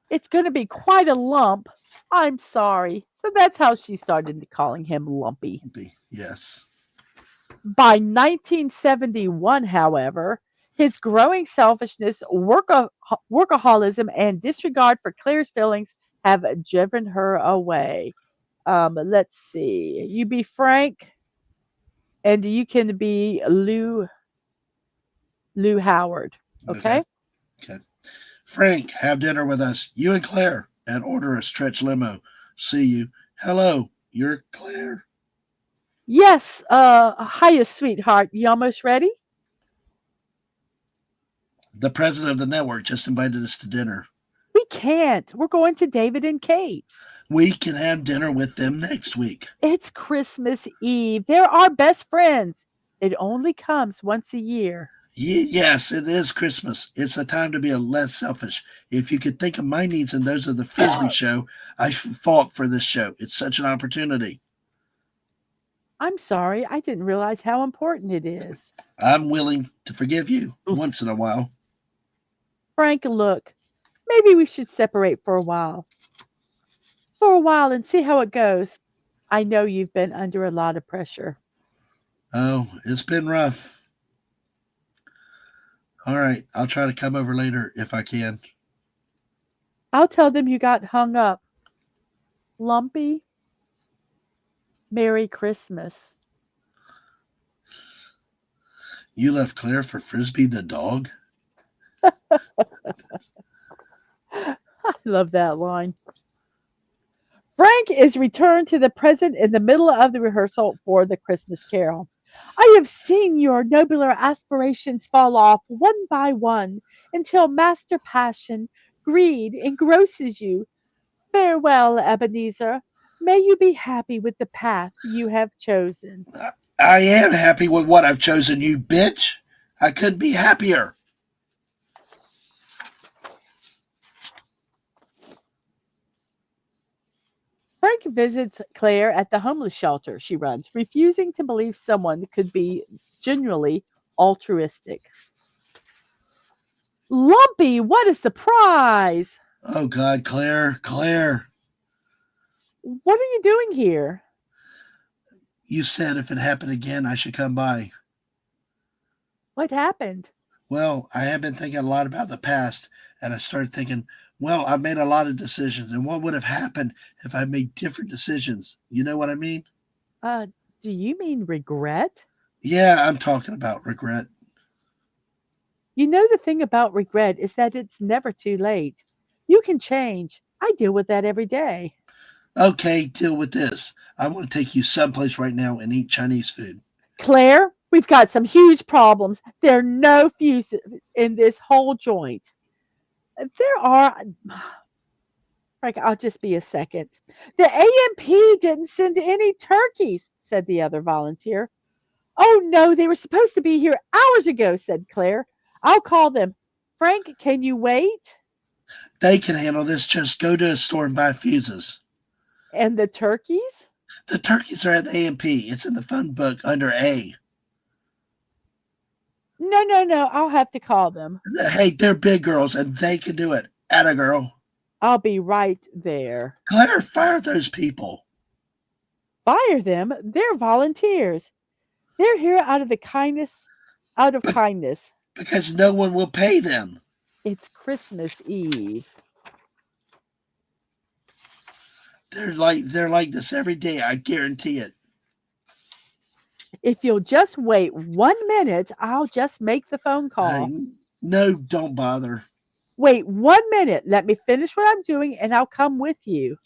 It's going to be quite a lump. I'm sorry. So that's how she started calling him Lumpy. Yes. By 1971, however, his growing selfishness, workaholism, and disregard for Claire's feelings have driven her away. Let's see. You be Frank, and you can be Lou Howard. Okay. Okay. Okay. Frank, have dinner with us. You and Claire. And order a stretch limo. See you. Hello. You're Claire? Yes. Hiya, sweetheart. You almost ready? The president of the network just invited us to dinner. We can't. We're going to David and Kate's. We can have dinner with them next week. It's Christmas Eve. They're our best friends. It only comes once a year. Yes, it is Christmas. It's a time to be a less selfish. If you could think of my needs and those of the Frisbee show, I fought for this show. It's such an opportunity. I'm sorry. I didn't realize how important it is. I'm willing to forgive you once in a while. Frank, look, maybe we should separate for a while. For a while and see how it goes. I know you've been under a lot of pressure. Oh, it's been rough. All right, I'll try to come over later if I can. I'll tell them you got hung up. Lumpy, Merry Christmas. You left Claire for Frisbee the dog? I love that line. Frank is returned to the present in the middle of the rehearsal for the Christmas Carol. I have seen your nobler aspirations fall off one by one until master passion, greed, engrosses you. Farewell, Ebenezer. May you be happy with the path you have chosen. I am happy with what I've chosen, you bitch. I couldn't be happier. Frank visits Claire at the homeless shelter she runs, refusing to believe someone could be genuinely altruistic. Lumpy, what a surprise! Oh, God, Claire, Claire. What are you doing here? You said if it happened again, I should come by. What happened? Well, I have been thinking a lot about the past, and I started thinking, well, I've made a lot of decisions, and what would have happened if I made different decisions? You know what I mean? Uh, do you mean regret? Yeah, I'm talking about regret. You know, the thing about regret is that it's never too late. You can change. I deal with that every day. Okay, deal with this. I want to take you someplace right now and eat Chinese food. Claire, we've got some huge problems. There are no fuses in this whole joint. There are. Frank, I'll just be a second. The AMP didn't send any turkeys, said the other volunteer. Oh, no, they were supposed to be here hours ago, said Claire. I'll call them. Frank, can you wait? They can handle this. Just go to a store and buy fuses. And the turkeys? The turkeys are at the A&P. It's in the phone book under A. No, no, no, I'll have to call them. Hey, they're big girls and they can do it. Atta girl. I'll be right there. Claire, fire those people. Fire them? They're volunteers. They're here out of But kindness. because no one will pay them. It's Christmas Eve. They're like this every day. I guarantee it. If you'll just wait 1 minute, I'll just make the phone call. Hey, no, don't bother. Wait 1 minute. Let me finish what I'm doing and I'll come with you.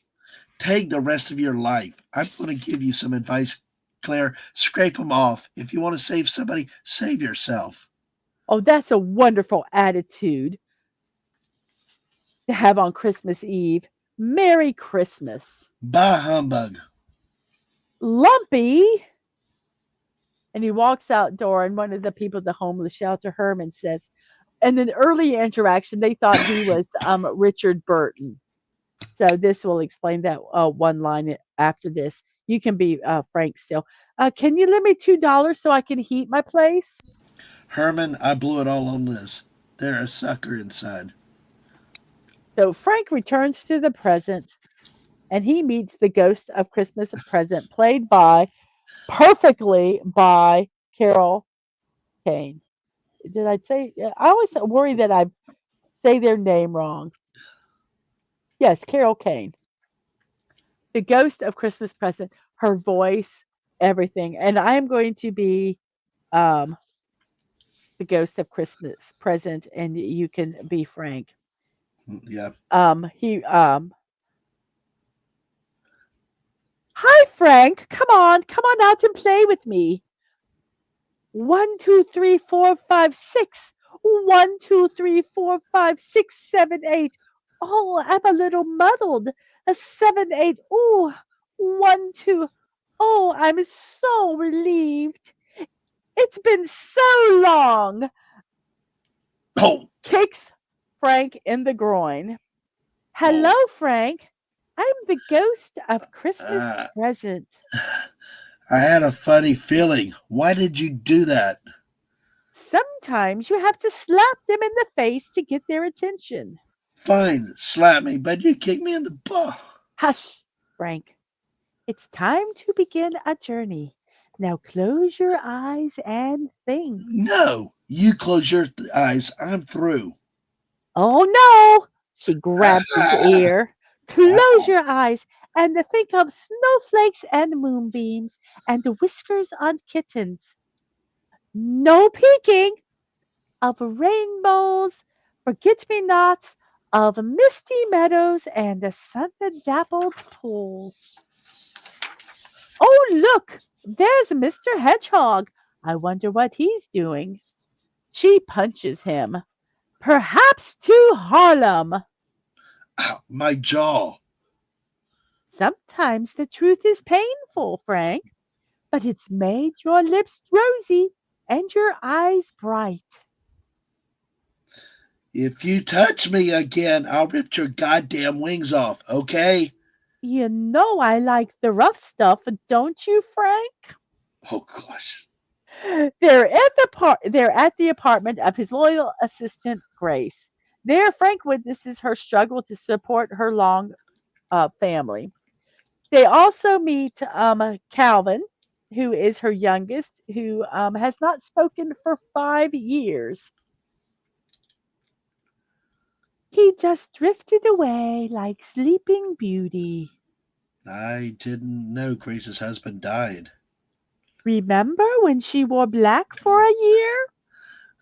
Take the rest of your life. I'm going to give you some advice, Claire. Scrape them off. If you want to save somebody, save yourself. Oh, that's a wonderful attitude to have on Christmas Eve. Merry Christmas. Bah humbug. Lumpy. And he walks outdoor, and one of the people at the homeless shelter, Herman, says, in an early interaction, they thought he was Richard Burton. So this will explain that one line after this. You can be Frank still. Can you lend me $2 so I can heat my place? Herman, I blew it all on Liz. They're a sucker inside. So Frank returns to the present and he meets the ghost of Christmas present, played by perfectly by Carol Kane. Did I say? I always worry that I say their name wrong. Yes, Carol Kane, the ghost of Christmas present. Her voice, everything, and I am going to be um, the ghost of Christmas present, and you can be Frank. Yeah. He Hi Frank, come on out and play with me. 1, 2, 3, 4, 5, 6. 1, 2, 3, 4, 5, 6, 7, 8. Oh, I'm a little muddled. A 7, 8. Oh, 1, 2. Oh, I'm so relieved. It's been so long. Oh, Kicks Frank in the groin. Hello, oh. Frank. I'm the ghost of Christmas Uh, present. I had a funny feeling. Why did you do that? Sometimes you have to slap them in the face to get their attention. Fine, slap me, but you kicked me in the butt. Hush, Frank. It's time to begin a journey. Now close your eyes and think. No, you close your eyes. I'm through. Oh no! She grabs his ear. Close Ow. your eyes and think of snowflakes and moonbeams and whiskers on kittens. No peeking of rainbows, forget me nots, of misty meadows and the sun dappled pools. Oh, look! There's Mr. Hedgehog. I wonder what he's doing. She punches him. Perhaps to Harlem. Ow, my jaw. Sometimes the truth is painful, Frank, but it's made your lips rosy and your eyes bright. If you touch me again, I'll rip your goddamn wings off, okay? You know I like the rough stuff, don't you, Frank? Oh, gosh. They're at the apartment of his loyal assistant, Grace. There, Frank witnesses her struggle to support her long family. They also meet Calvin, who is her youngest, who has not spoken for 5 years. He just drifted away like Sleeping Beauty. I didn't know Grace's husband died. Remember when she wore black for a year?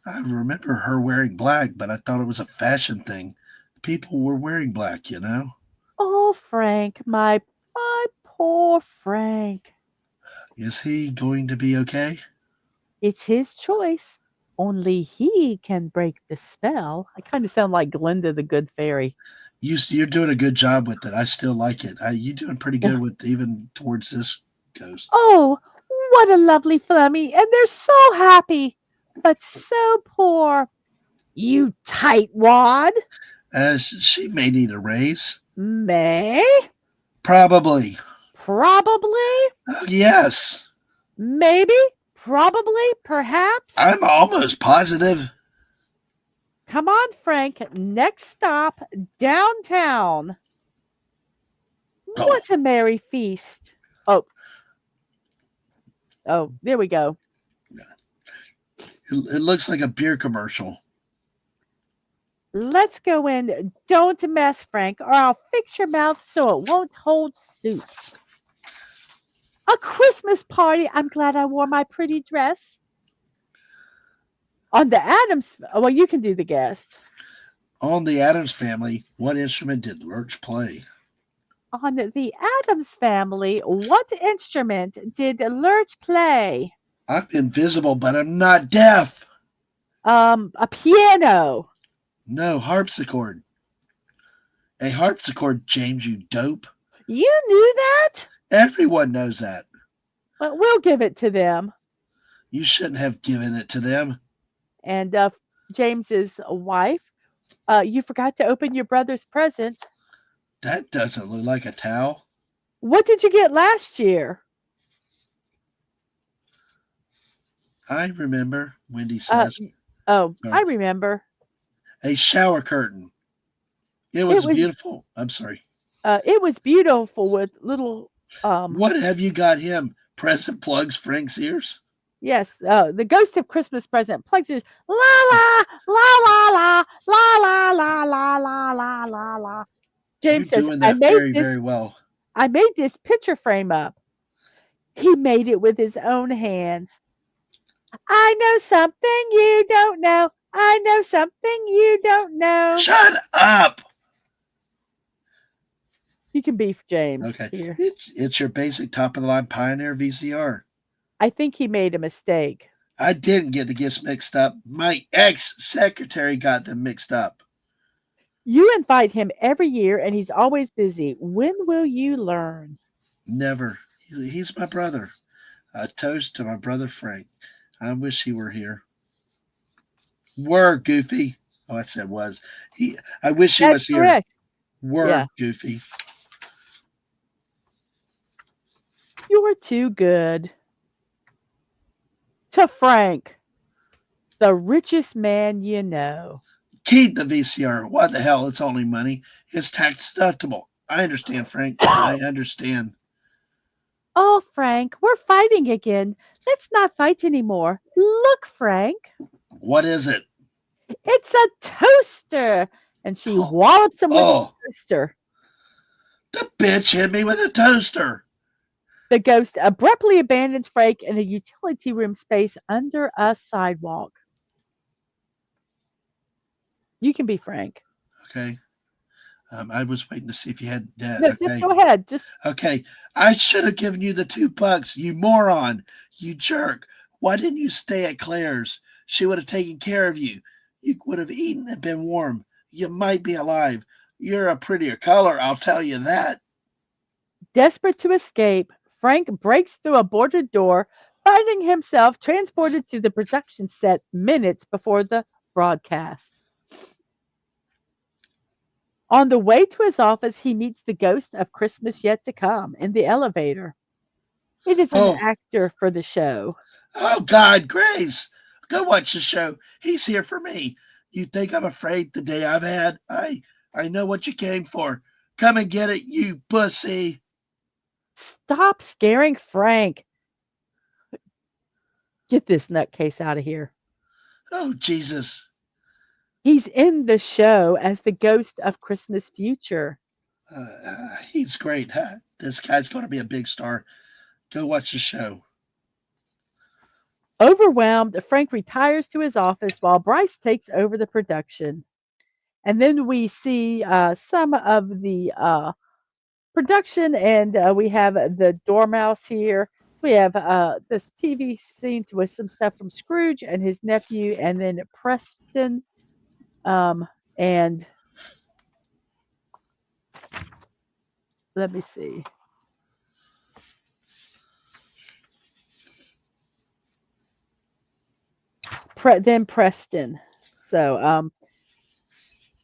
I remember her wearing black, but I thought it was a fashion thing. People were wearing black, you know? Oh, Frank, my poor Frank. Is he going to be okay? It's his choice. Only he can break the spell. I kind of sound like Glinda the Good Fairy. You're doing a good job with it. I still like it. You're doing pretty good with even towards this ghost. Oh, what a lovely family, and they're so happy, but so poor. You tightwad. She may need a raise. May? Probably. Probably? Oh, yes. Maybe? Probably? Perhaps? I'm almost positive. Come on, Frank. Next stop, downtown. Oh, What a merry feast. Oh, oh, there we go. it looks like a beer commercial. Let's go in. Don't mess, Frank, or I'll fix your mouth so it won't hold soup. A Christmas party. I'm glad I wore my pretty dress. On the Adams, well, you can do the guest. On the Adams Family, what instrument did Lurch play? On the Adams Family, what instrument did Lurch play? I'm invisible, but I'm not deaf. A piano. No, harpsichord. A harpsichord, James, you dope. You knew that? Everyone knows that. Well, we'll give it to them. You shouldn't have given it to them. And James's wife, you forgot to open your brother's present. That doesn't look like a towel. What did you get last year? I remember, Wendy Uh, says. oh, I Sorry. remember. A shower curtain. It It was was beautiful. I'm sorry. it was beautiful with little What have you got him? Present plugs Frank's ears? yes, the ghost of Christmas present plugs your la la la la la la la la la la la la la. You're James says, doing that very, very well. I made this picture frame up. He made it with his own hands. I know something you don't know. I know something you don't know. Shut up. You can beef James Okay. here. It's your basic top of the line Pioneer VCR. I think he made a mistake. I didn't get the gifts mixed up. My ex secretary got them mixed up. You invite him every year and he's always busy. When will you learn? Never. He's my brother. A toast to my brother Frank. I wish he were here. Were Goofy. Oh, I said was. I wish he That's was here. correct. Were Yeah. Goofy. You're too good. To Frank, the richest man you know. Keep the VCR. What the hell? It's only money. It's tax deductible. I understand, Frank. I understand. Oh, Frank, we're fighting again. Let's not fight anymore. Look, Frank, What is it? it's a toaster. and she Oh, wallops him with a oh, toaster. the bitch hit me with a toaster. The ghost abruptly abandons Frank in a utility room space under a sidewalk. You can be Frank. Okay. I was waiting to see if you had that. No, just Okay. go ahead. Just Okay. I should have given you the $2, you moron. You jerk. Why didn't you stay at Claire's? She would have taken care of you. You would have eaten and been warm. You might be alive. You're a prettier color, I'll tell you that. desperate to escape, Frank breaks through a boarded door, finding himself transported to the production set minutes before the broadcast. On the way to his office, he meets the ghost of Christmas yet to come in the elevator. It is an Oh, actor for the show. oh God, Grace. Go watch the show. He's here for me. You think I'm afraid the day I've had? I know what you came for. Come and get it, you pussy. Stop scaring Frank. Get this nutcase out of here. Oh, Jesus. He's in the show as the ghost of Christmas future. He's great, huh? This guy's going to be a big star. Go watch the show. Overwhelmed, Frank retires to his office while Bryce takes over the production. And then we see some of the production, and we have the Dormouse here. So we have this TV scene with some stuff from Scrooge and his nephew, and then Preston. And let me see. Then Preston. So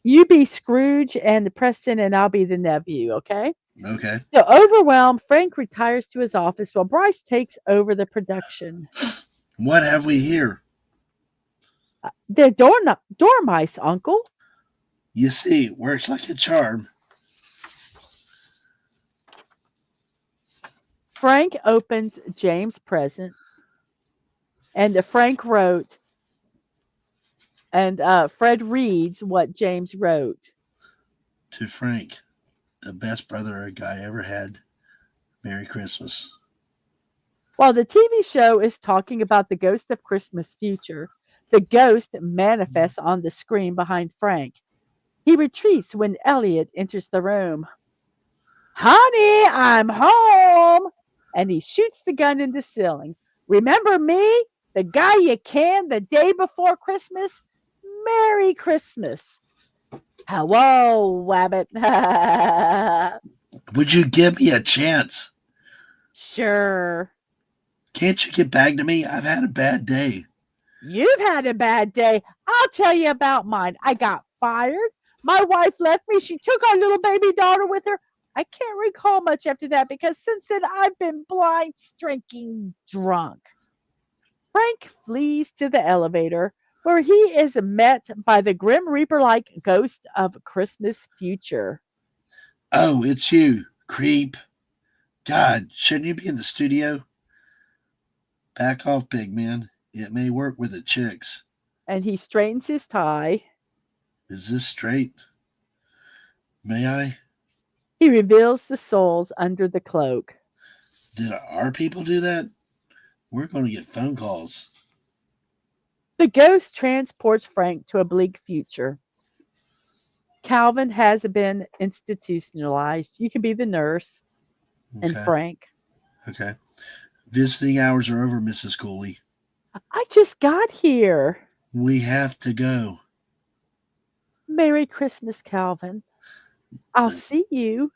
you be Scrooge and Preston, and I'll be the nephew, okay? Okay. So overwhelmed, Frank retires to his office while Bryce takes over the production. What have we here? They're dormice, Uncle. You see, works like a charm. Frank opens James' present, and Frank wrote, and Fred reads what James wrote. To Frank, the best brother a guy ever had. Merry Christmas. While the TV show is talking about the ghost of Christmas future, the ghost manifests on the screen behind Frank. He retreats when Elliot enters the room. Honey, I'm home! And he shoots the gun in the ceiling. Remember me? The guy you canned the day before Christmas? Merry Christmas. Hello, Wabbit. Would you give me a chance? Sure. Can't you get back to me? I've had a bad day. You've had a bad day. I'll tell you about mine. I got fired. My wife left me. She took our little baby daughter with her. I can't recall much after that because since then I've been blind, drinking, drunk. Frank flees to the elevator where he is met by the Grim Reaper like ghost of Christmas future. Oh, it's you, creep. God, shouldn't you be in the studio? Back off, big man. It may work with the chicks. And he straightens his tie. Is this straight? May I? He reveals the souls under the cloak. Did our people do that? We're going to get phone calls. The ghost transports Frank to a bleak future. Calvin has been institutionalized. You can be the nurse and Okay. Frank. Okay. Visiting hours are over, Mrs. Cooley. I just got here. We have to go. Merry Christmas, Calvin. I'll see you.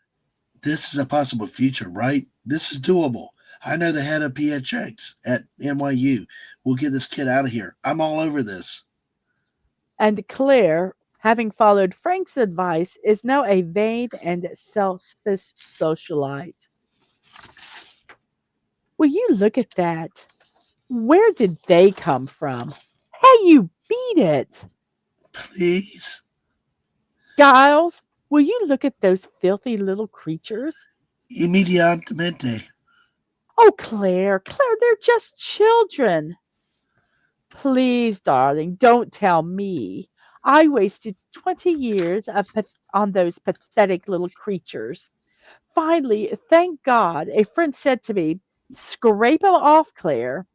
This is a possible future, right? This is doable. I know the head of PHX at NYU. We'll get this kid out of here. I'm all over this. And Claire, having followed Frank's advice, is now a vain and selfish socialite. Will you look at that? Where did they come from? Hey, you beat it. Please. Giles, will you look at those filthy little creatures? Immediatamente. Oh, Claire, they're just children. Please, darling, don't tell me. I wasted 20 years on those pathetic little creatures. Finally, thank God, a friend said to me, "Scrape 'em off, Claire.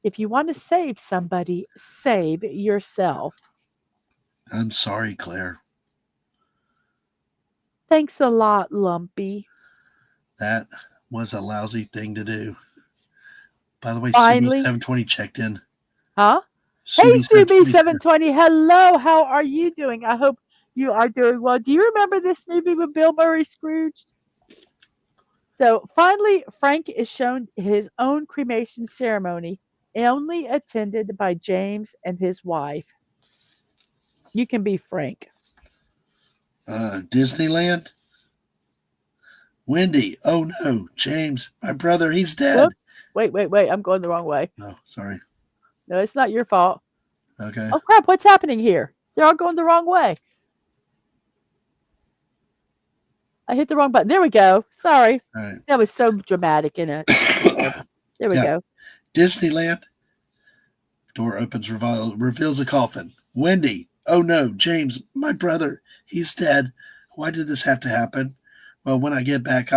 If you want to save somebody, save yourself." I'm sorry, Claire. Thanks a lot, Lumpy. That was a lousy thing to do. By the way, Subi Finally, 720 checked in. huh? Hey, Subi Subi 720 here. 720. Hello, how are you doing? I hope you are doing well. Do you remember this movie with Bill Murray, Scrooged? So finally, Frank is shown his own cremation ceremony, only attended by James and his wife. You can be Frank. Disneyland. Wendy. Oh no, James, my brother, he's dead. Whoops. Wait. I'm going the wrong way. Oh, sorry. No, it's not your fault. Okay. Oh, crap. What's happening here? They're all going the wrong way. I hit the wrong button. There we go. Sorry. All right. That was so dramatic in a episode. There we Yeah. go. Disneyland. Door opens, reveals a coffin. Wendy. Oh no, James, my brother, he's dead. Why did this have to happen? Well, when I get back,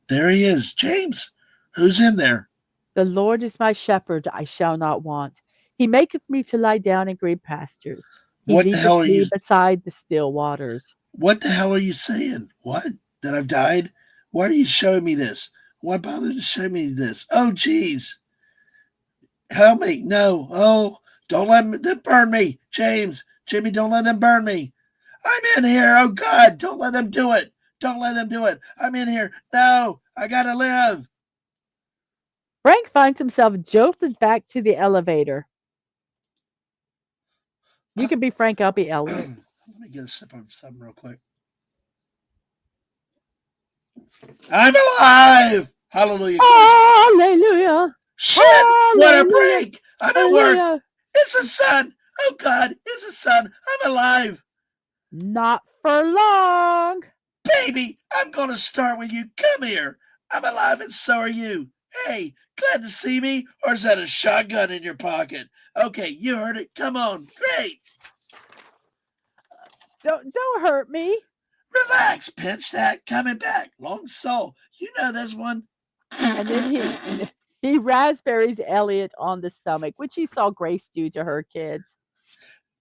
there he is. James, who's in there? The Lord is my shepherd, I shall not want. He maketh me to lie down in green pastures. He What the leadeth hell are me you? beside the still waters. What the hell are you saying? What? That I've died? Why are you showing me this? Why bother to show me this? Oh, geez. Help me. No. Oh, don't let them burn me. James, Jimmy, don't let them burn me. I'm in here. Oh, God. Don't let them do it. Don't let them do it. I'm in here. No, I got to live. Frank finds himself jolted back to the elevator. You can be Frank, I'll be Elliot. Let me get a sip of something real quick. I'm alive. Hallelujah. Hallelujah. Shit. What a break. I'm at work. Hallelujah. It's the sun. Oh, God. It's the sun. I'm alive. Not for long. Baby, I'm going to start with you. Come here. I'm alive and so are you. Hey, glad to see me? Or is that a shotgun in your pocket? Okay, you heard it. Come on. Great. Don't hurt me. Relax, pinch that. Coming back. Long soul. You know this one. And then he raspberries Elliot on the stomach, which he saw Grace do to her kids.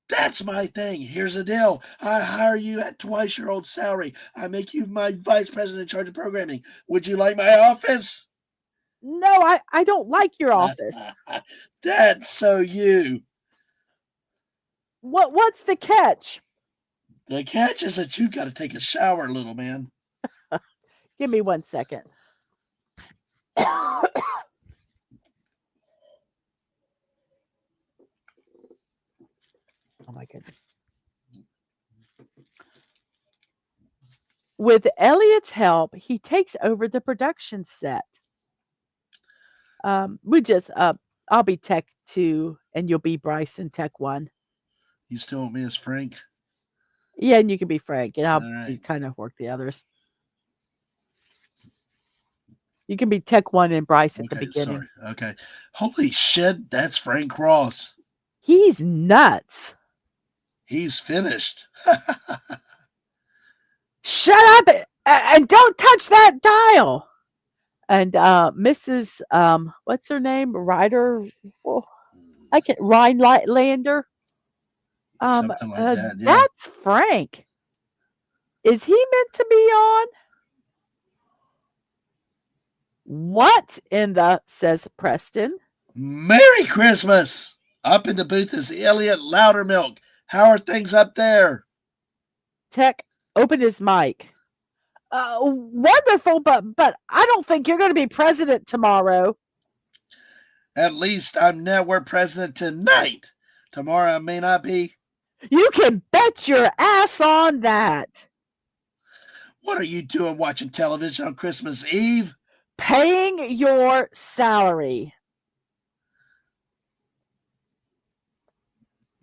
That's my thing. Here's the deal. I hire you at twice your old salary. I make you my vice president in charge of programming. Would you like my office? No, I don't like your office. That's so you. What's the catch? The catch is that you got to take a shower, little man. Give me 1 second. Oh my goodness. With Elliot's help, he takes over the production set. I'll be Tech 2 and you'll be Bryson Tech 1. You still want me as Frank? Yeah, and you can be Frank, and I'll be right. kind of work the others. You can be Tech 1 and Bryce at the beginning. Sorry. Okay. Holy shit, that's Frank Ross. He's nuts. He's finished. Shut up and don't touch that dial. And Mrs. What's her name? Ryder. Oh, I can't. Rhinelander. Something like that. Yeah. That's Frank. Is he meant to be on? What in the, says Preston. Merry Christmas. Up in the booth is Elliot Loudermilk. How are things up there? Tech, open his mic. Wonderful, but I don't think you're going to be president tomorrow. At least I'm network president tonight. Tomorrow I may not be. You can bet your ass on that. What are you doing watching television on Christmas Eve? Paying your salary.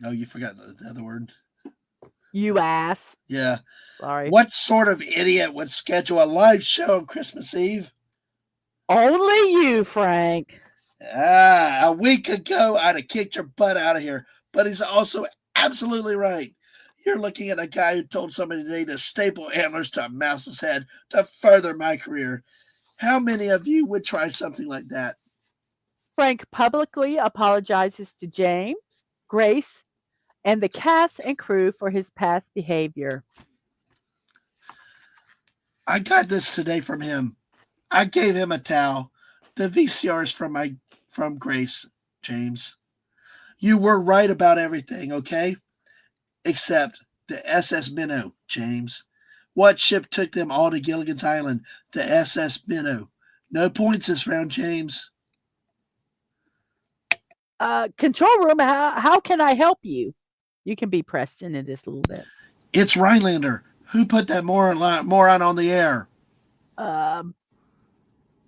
Oh, you forgot the other word. You ass. Yeah. Sorry. What sort of idiot would schedule a live show on Christmas Eve? Only you, Frank. A week ago, I'd have kicked your butt out of here. But he's also Absolutely right. You're looking at a guy who told somebody today to staple antlers to a mouse's head to further my career. How many of you would try something like that? Frank publicly apologizes to James, Grace, and the cast and crew for his past behavior. I got this today from him. I gave him a towel. The VCRs from Grace, James. You were right about everything, okay? Except the SS Minnow, James. What ship took them all to Gilligan's Island? The SS Minnow. No points this round, James. Control room, how can I help you? You can be Preston in this a little bit. It's Rhinelander. Who put that moron on the air? Um,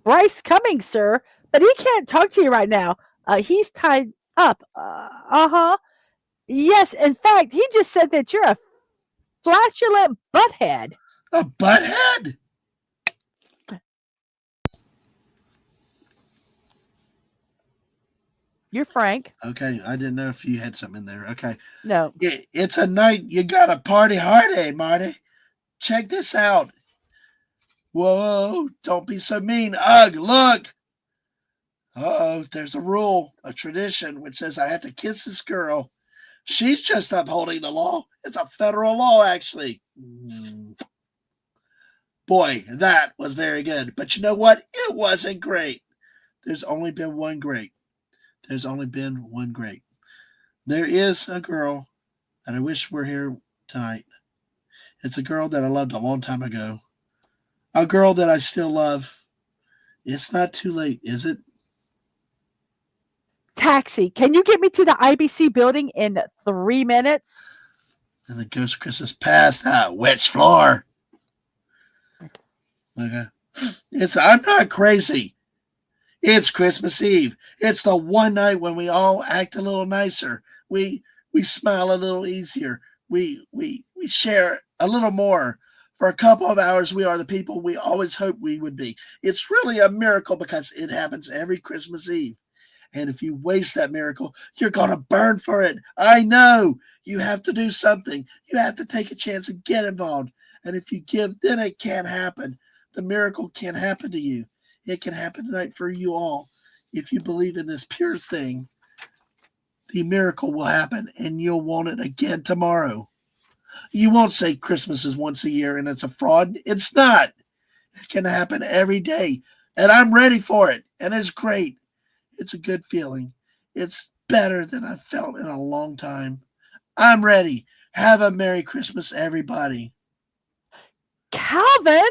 Bryce Cummings, sir, but he can't talk to you right now. He's tied up. Uh-huh. Yes, in fact, he just said that you're a flatulent butthead. A butthead? You're Frank. Okay, I didn't know if you had something in there. Okay. No. It's a night you gotta party hard, eh, Marty? Check this out. Whoa, don't be so mean. Ugh, look. Uh-oh, there's a rule, a tradition, which says I have to kiss this girl. She's just upholding the law. It's a federal law, actually. Boy, that was very good. But you know what? It wasn't great. There's only been one great. There's only been one great. There is a girl that I wish were here tonight. It's a girl that I loved a long time ago. A girl that I still love. It's not too late, is it? Taxi, can you get me to the IBC building in 3 minutes? And the ghost of Christmas past. Which floor? Okay. I'm not crazy. It's Christmas Eve. It's the one night when we all act a little nicer. We smile a little easier. We share a little more. For a couple of hours, we are the people we always hoped we would be. It's really a miracle because it happens every Christmas Eve. And if you waste that miracle, you're going to burn for it. I know. You have to do something. You have to take a chance and get involved. And if you give, then it can't happen. The miracle can't happen to you. It can happen tonight for you all. If you believe in this pure thing, the miracle will happen and you'll want it again tomorrow. You won't say Christmas is once a year and it's a fraud. It's not. It can happen every day. And I'm ready for it. And it's great. It's a good feeling. It's better than I've felt in a long time. I'm ready. Have a Merry Christmas, everybody. Calvin?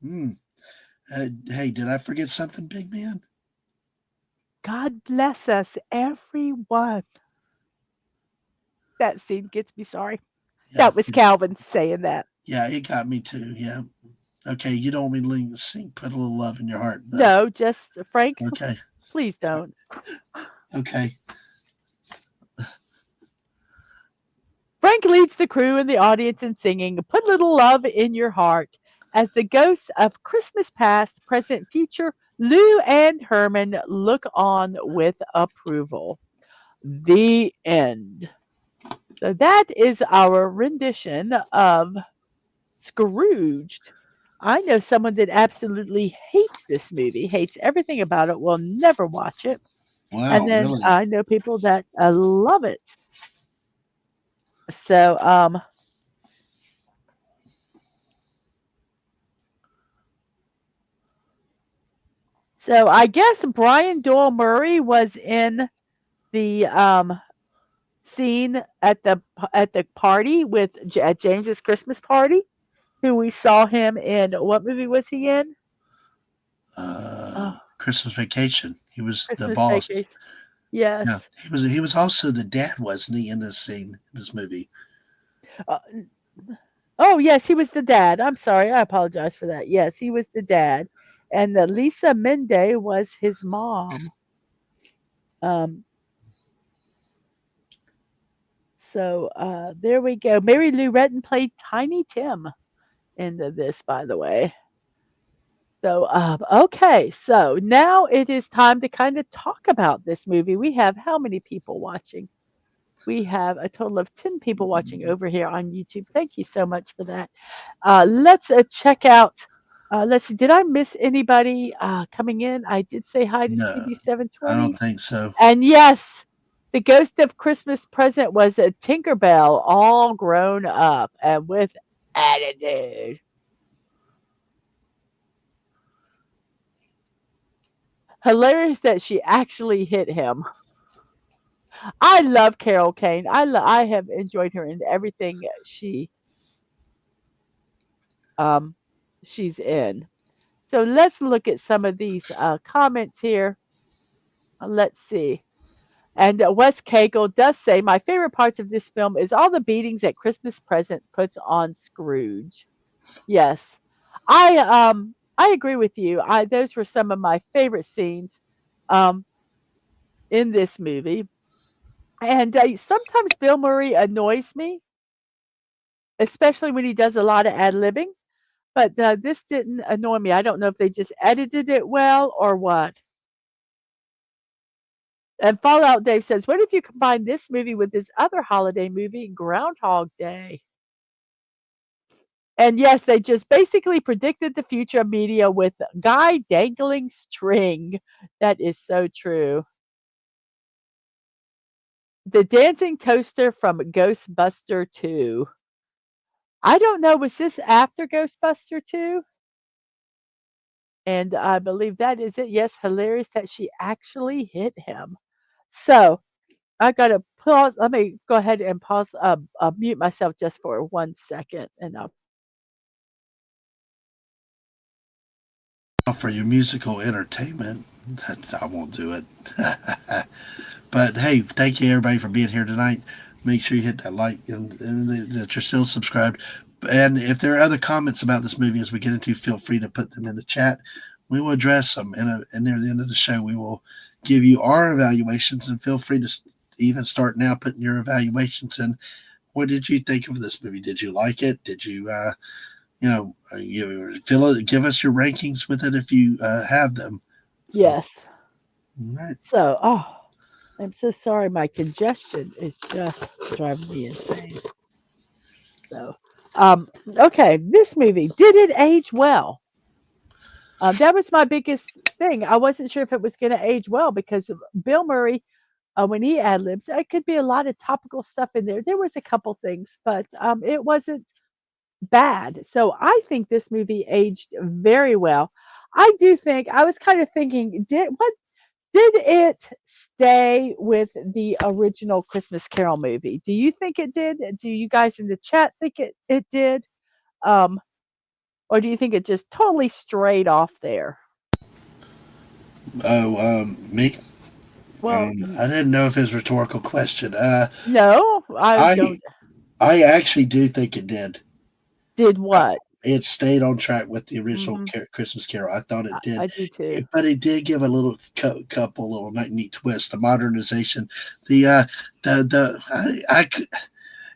Hey, did I forget something, big man? God bless us, everyone. That scene gets me sorry. Yeah, That was Calvin saying that. Yeah, it got me too. Yeah. Okay, you don't want me to sing Put a Little Love in Your Heart. Though. No, just Frank. Okay. Please don't. Okay. Frank leads the crew and the audience in singing Put Little Love in Your Heart as the ghosts of Christmas past, present, future, Lou and Herman look on with approval. The end. So that is our rendition of Scrooged. I know someone that absolutely hates this movie, hates everything about it, will never watch it. Wow, and then really? I know people that love it. So, I guess Brian Doyle Murray was in the scene at the party with at James's Christmas party. Who we saw him in? What movie was he in? Christmas Vacation. He was Christmas the boss. Vacation. Yes. Yeah, he was also the dad, wasn't he, in this scene, in this movie? Oh yes, he was the dad. I'm sorry, I apologize for that. Yes, he was the dad, and Lisa Mende was his mom. So there we go. Mary Lou Retton played Tiny Tim in this, by the way. So okay, so now it is time to kind of talk about this movie. We have how many people watching? We have a total of 10 people watching over here on YouTube. Thank you so much for that. Let's check out. Let's see. Did I miss anybody coming in? I did say hi to No, I don't CB720. think so. And yes, the ghost of Christmas present was a Tinkerbell all grown up and with attitude. Hilarious that she actually hit him. I love Carol Kane. I have enjoyed her in everything um she's in. So let's look at some of these comments here. Let's see. And Wes Cagle does say, my favorite parts of this film is all the beatings that Christmas Present puts on Scrooge. Yes, I agree with you. I Those were some of my favorite scenes um, in this movie. And sometimes Bill Murray annoys me, especially when he does a lot of ad libbing. But this didn't annoy me. I don't know if they just edited it well or what. And Fallout Dave says, what if you combine this movie with this other holiday movie, Groundhog Day? And yes, they just basically predicted the future of media with guy dangling string. That is so true. The dancing toaster from Ghostbuster 2. I don't know, was this after Ghostbuster 2? And I believe that is it. Yes, hilarious that she actually hit him. So I gotta pause. Let me go ahead and pause, mute myself just for 1 second, and I'll. For your musical entertainment, I won't do it. But hey, thank you everybody for being here tonight. Make sure you hit that like and that you're still subscribed. And if there are other comments about this movie as we get into, feel free to put them in the chat. We will address them, and near the end of the show, we will give you our evaluations. And feel free to even start now putting your evaluations in. What did you think of this movie? Did you like it? Did you, you feel it? Give us your rankings with it if you have them. So, all Yes. right. So, I'm so sorry. My congestion is just driving me insane. So, okay, this movie, did it age well? That was my biggest thing. I wasn't sure if it was going to age well because of Bill Murray, when he ad libs, it could be a lot of topical stuff in there. There was a couple things, but it wasn't bad. So I think this movie aged very well. I do think I was kind of thinking, did it stay with the original Christmas Carol movie? Do you think it did? Do you guys in the chat think it did? Um, or do you think it just totally strayed off there? Oh, me? Well, I didn't know if it was a rhetorical question. no, I I don't. I actually do think it did. Did I, what? it stayed on track with the original Hmm. Christmas Carol. I thought it I did, do too. but it did give a little couple little neat twists. The modernization, the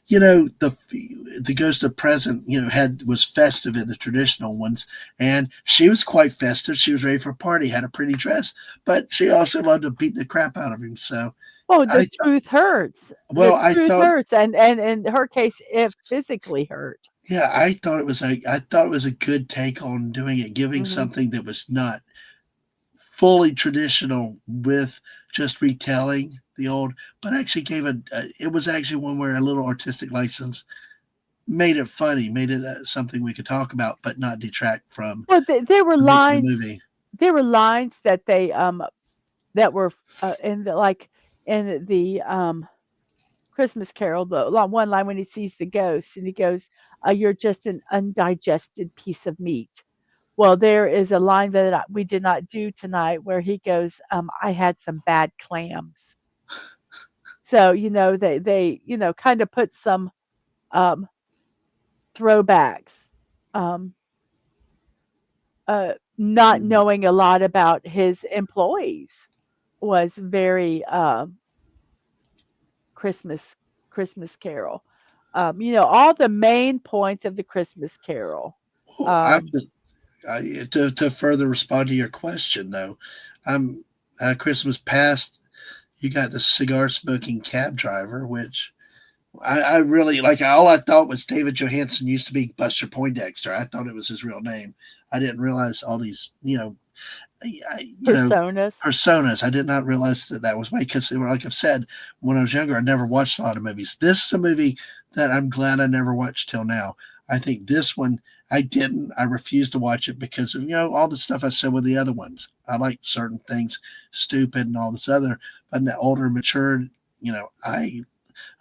you know the Ghost of Present had was festive in the traditional ones, and she was quite festive. She was ready for a party, had a pretty dress, but she also loved to beat the crap out of him. So Oh, the I truth hurts. The well I truth thought hurts, and in her case, it physically hurt. yeah I thought it was a good take on doing it, giving Hmm. something that was not fully traditional with just retelling the old, but actually gave it was actually one where a little artistic license made it funny, made it something we could talk about, but not detract from Well, there were the meat of the lines. movie. There were lines that they that were in the like in the Christmas Carol. The one line when he sees the ghost and he goes, "You're just an undigested piece of meat." Well, there is a line that we did not do tonight where he goes, "I had some bad clams." So they kind of put some um, throwbacks. Um, not Mm. knowing a lot about his employees was very Christmas Christmas Carol. All the main points of the Christmas Carol. Well, Um, to further respond to your question, though, I'm Christmas past. You got the cigar smoking cab driver, which I really like. All I thought was David Johansen used to be Buster Poindexter. I thought it was his real name. I didn't realize all these, you know, Personas. personas. I did not realize that that was because, like I've said, when I was younger, I never watched a lot of movies. This is a movie that I'm glad I never watched till now. I think this one I didn't. I refused to watch it because of all the stuff I said with the other ones. I like certain things stupid and all this other, but now older, matured, I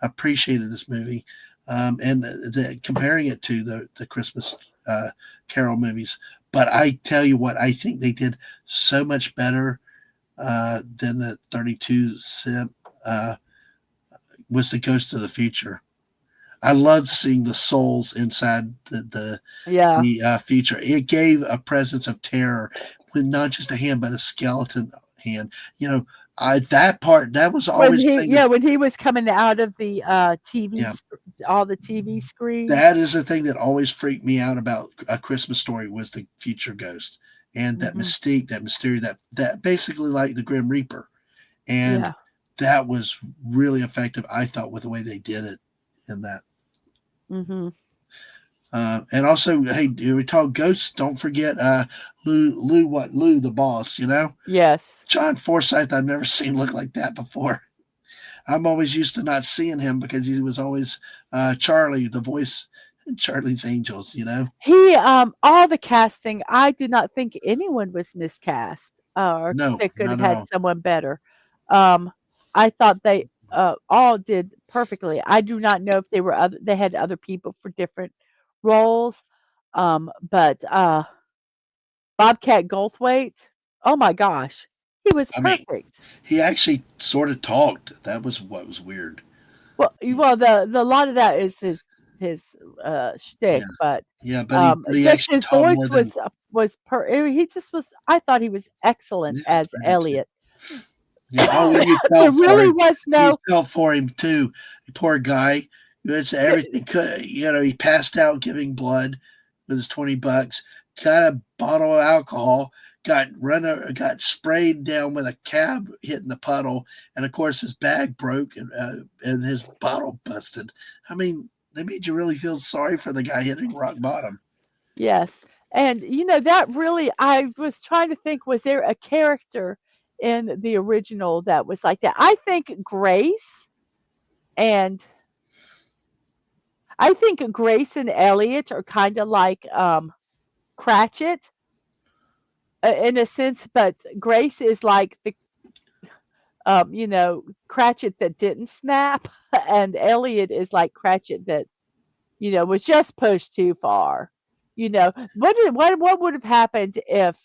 appreciated this movie, and comparing it to the Christmas Carol movies. But I tell you what, I think they did so much better than the 32 cent was the Ghost of the Future. I loved seeing the souls inside Yeah. the feature. It gave a presence of terror with not just a hand, but a skeleton hand. That part that was When always a he thing. yeah, when he was coming out of the, Yeah, all the TV screens. that is the thing that always freaked me out about A Christmas Story was the future ghost and that Mhm. mystique, that mystery, that basically like the Grim Reaper, and Yeah. that was really effective. I thought with the way they did it in that. Mhm. And also, hey, we talk ghosts. Don't forget Lou the boss. Yes. John Forsythe. I've never seen look like that before. I'm always used to not seeing him because he was always Charlie, the voice in Charlie's Angels. All the casting, I do not think anyone was miscast, or No, they could have not at had all. someone better. Um, I thought they, all did perfectly. I do not know if they had other people for different roles, but, Bobcat Goldthwait, oh my gosh, he was I mean, perfect. he actually sort of talked. That was what was weird. The lot of that is his, Yeah, shtick, but, yeah, but he just actually his talked voice more than he just was I thought he was excellent yeah. as I did too. Elliot. Yeah. Oh, and you There fell for really him. was You no fell for him too. Poor guy. It's the everything. He passed out giving blood with his $20. Got a bottle of alcohol. Got sprayed down with a cab hitting the puddle, and of course his bag broke and his bottle busted. I mean, they made you really feel sorry for the guy hitting rock bottom. yes, and, that really I was trying to think, was there a character in the original that was like that? And I think Grace and Elliot are kinda like, Cratchit, in a sense, but Grace is like the, Cratchit that didn't snap, and Elliot is like Cratchit that, was just pushed too far. What would have happened if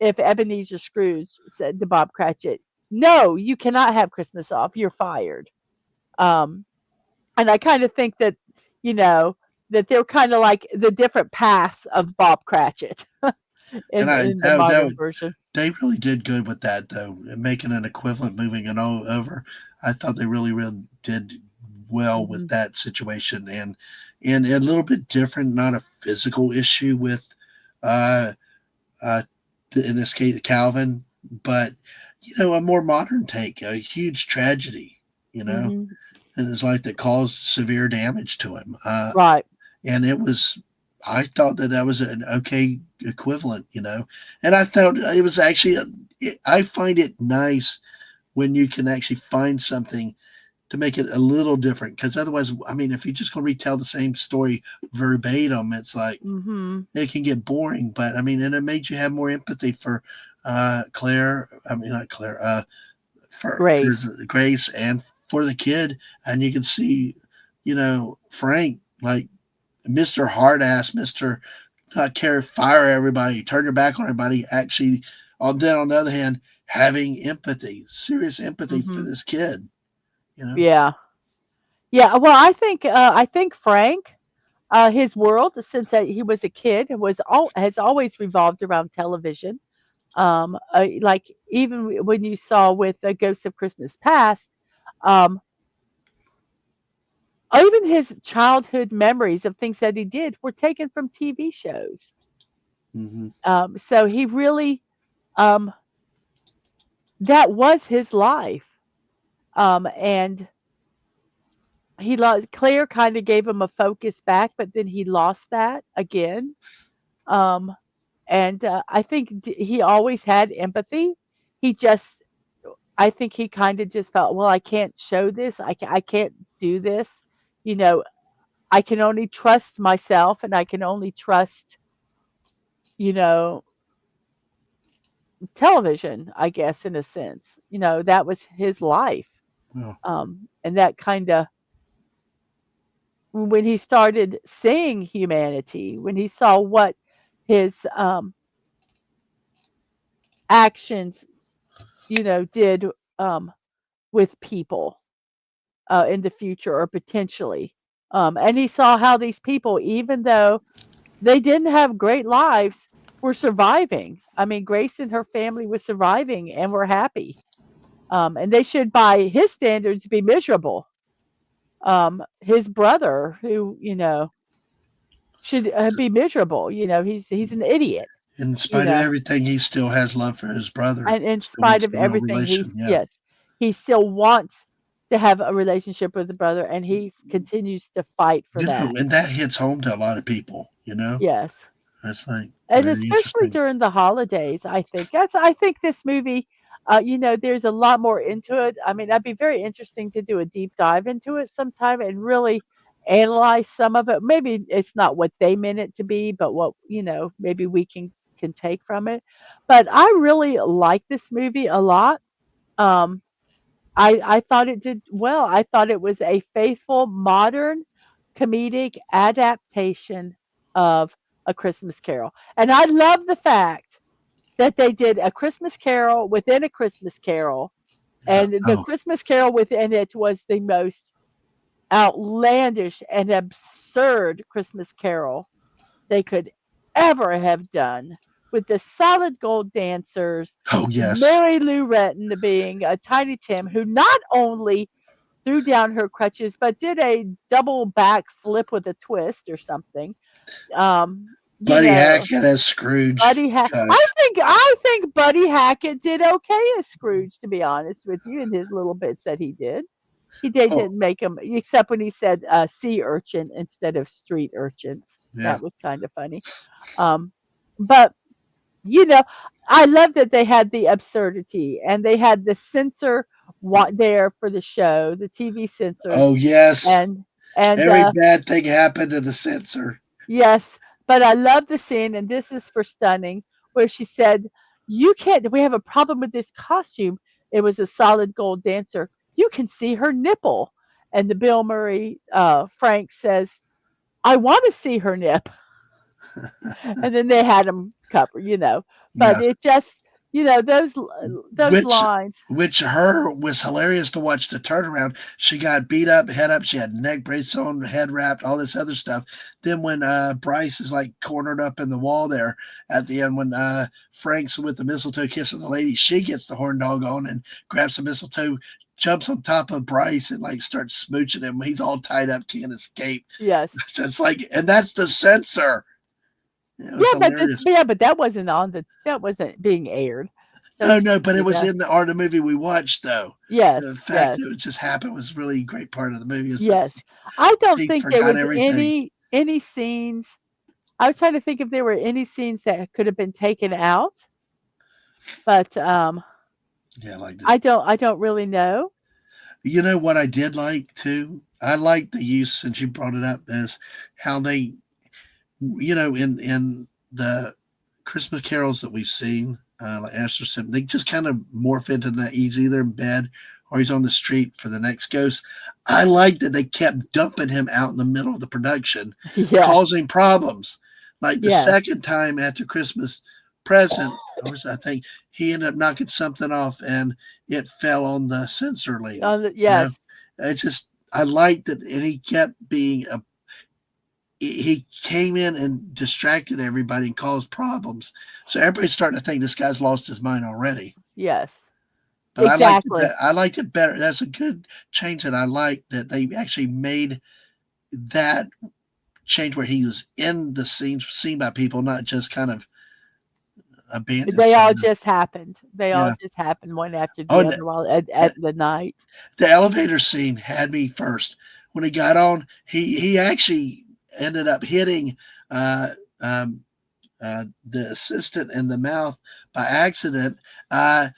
Ebenezer Scrooge said to Bob Cratchit, "No, you cannot have Christmas off. You're fired." Um, and I kind of think that, you know, that they're kind of like the different paths of Bob Cratchit And in the modern version. they really did good with that though, making an equivalent, moving it all over. I thought they really did well with Mhm. that situation, and a little bit different, not a physical issue with uh uh in this case Calvin, but a more modern take, a huge tragedy, you know, Mhm. and it's like that caused severe damage to him. Right. And it was I thought that that was an okay equivalent, and I thought it was actually I find it nice when you can actually find something to make it a little different, because otherwise, I mean, if you're just going to retell the same story verbatim, it's like Mhm. it can get boring. But I mean, and it made you have more empathy for Claire, I mean, not Claire, for Grace. Grace, and for the kid, and you can see, Frank, like Mr. Hard Ass, Mr. Not care, fire everybody, turn your back on everybody. Actually, on the other hand, having empathy, serious empathy for Mhm. this kid. You know, Yeah. Yeah, well, I think Frank, his world since, he was a kid has always revolved around television. Like, even when you saw with, Ghosts of Christmas Past, um, even his childhood memories of things that he did were taken from TV shows. hmm So he really, um, that was his life. And he lost. Claire kind of gave him a focus back, but then he lost that again. Um, and I think he always had empathy. He just, I think he kind of just felt, well, I can't show this. I can't do this. You know, I can only trust myself, and I can only trust, you know, television, I guess, in a sense. That was his life. Well, And that kind of, when he started seeing humanity, when he saw what his actions, did um, with people in the future or potentially. And he saw how these people, even though they didn't have great lives, were surviving. I mean, Grace and her family was surviving and were happy. And they should, by his standards, be miserable. His brother, who should be miserable. He's an idiot. in You spite of know, everything, he still has love for his brother. and in Still wants spite a of real everything, relation. Yeah. yes, he still wants to have a relationship with the brother, and he continues to fight for that. And that hits home to a lot of people. Yes. That's like And very especially interesting. during the holidays, I think this movie, there's a lot more into it. I mean, that'd be very interesting to do a deep dive into it sometime and really analyze some of it. Maybe it's not what they meant it to be, but what, maybe we can take from it. But I really like this movie a lot. Um, I thought it did well. I thought it was a faithful modern comedic adaptation of A Christmas Carol. And I love the fact that they did A Christmas Carol within A Christmas Carol, Yeah. and the Oh, Christmas Carol within it was the most outlandish and absurd Christmas Carol they could ever have done, with the solid gold dancers, oh with yes. Mary Lou Retton being a Tiny Tim who not only threw down her crutches but did a double back flip with a twist or something. Um, you Buddy know, Hackett as Scrooge. Buddy Hack. I Gosh. think I think Buddy Hackett did okay as Scrooge, to be honest with you, in his little bits that he did. He Oh, didn't make him, except when he said sea urchin instead of street urchins. yeah. That was kind of funny. Um, but you know, I love that they had the absurdity and they had the censor there for the show, the TV censors, Oh yes. and and Every bad thing happened to the censor. yes, but I love the scene, and this is for stunning, where she said, "You can't. We have a problem with this costume." It was a solid gold dancer. You can see her nipple, and the Bill Murray Frank says, "I want to see her nip." And then they had him cover, But Yeah. it just, those Which lines. which her was hilarious to watch the turnaround. She got beat up, head up, she had neck brace on, head wrapped, all this other stuff. Then when Bryce is like cornered up in the wall there at the end, when Frank's with the mistletoe kissing the lady, she gets the horn dog on and grabs the mistletoe, jumps on top of Bryce and like starts smooching him. He's all tied up, can't escape. Yes. It's like, and that's the censor. It was Yeah, hilarious. but that wasn't being aired. No, Those, no, but it you was know. in the art of the movie we watched, though. Yes, The fact yes. that it just happened was really a great part of the movie. Is that Yes. I don't she think there forgot was everything. any scenes. I was trying to think if there were any scenes that could have been taken out, but Yeah, I liked it. I don't really know. You know what I did like too? I liked the use, since you brought it up, is how they, in the Christmas carols that we've seen, like Astor Sim, they just kind of morph into that he's either in bed or he's on the street for the next ghost. I liked that they kept dumping him out in the middle of the production, Yes. causing problems. Like the Yes. second time after Christmas present, I think he ended up knocking something off and it fell on the censor lady. You know, Yes. it just I liked that, and he kept being a he came in and distracted everybody and caused problems. So everybody's starting to think this guy's lost his mind already. Yes. But I liked it. Exactly. I liked it better. That's a good change that I like, that they actually made that change where he was in the scenes, seen by people, not just kind of abandoned They all center. just happened. They all Yeah. just happened one after Oh, the and other while at the night. the elevator scene had me first. When he got on, he actually ended up hitting uh, um, the assistant in the mouth by accident. Uh,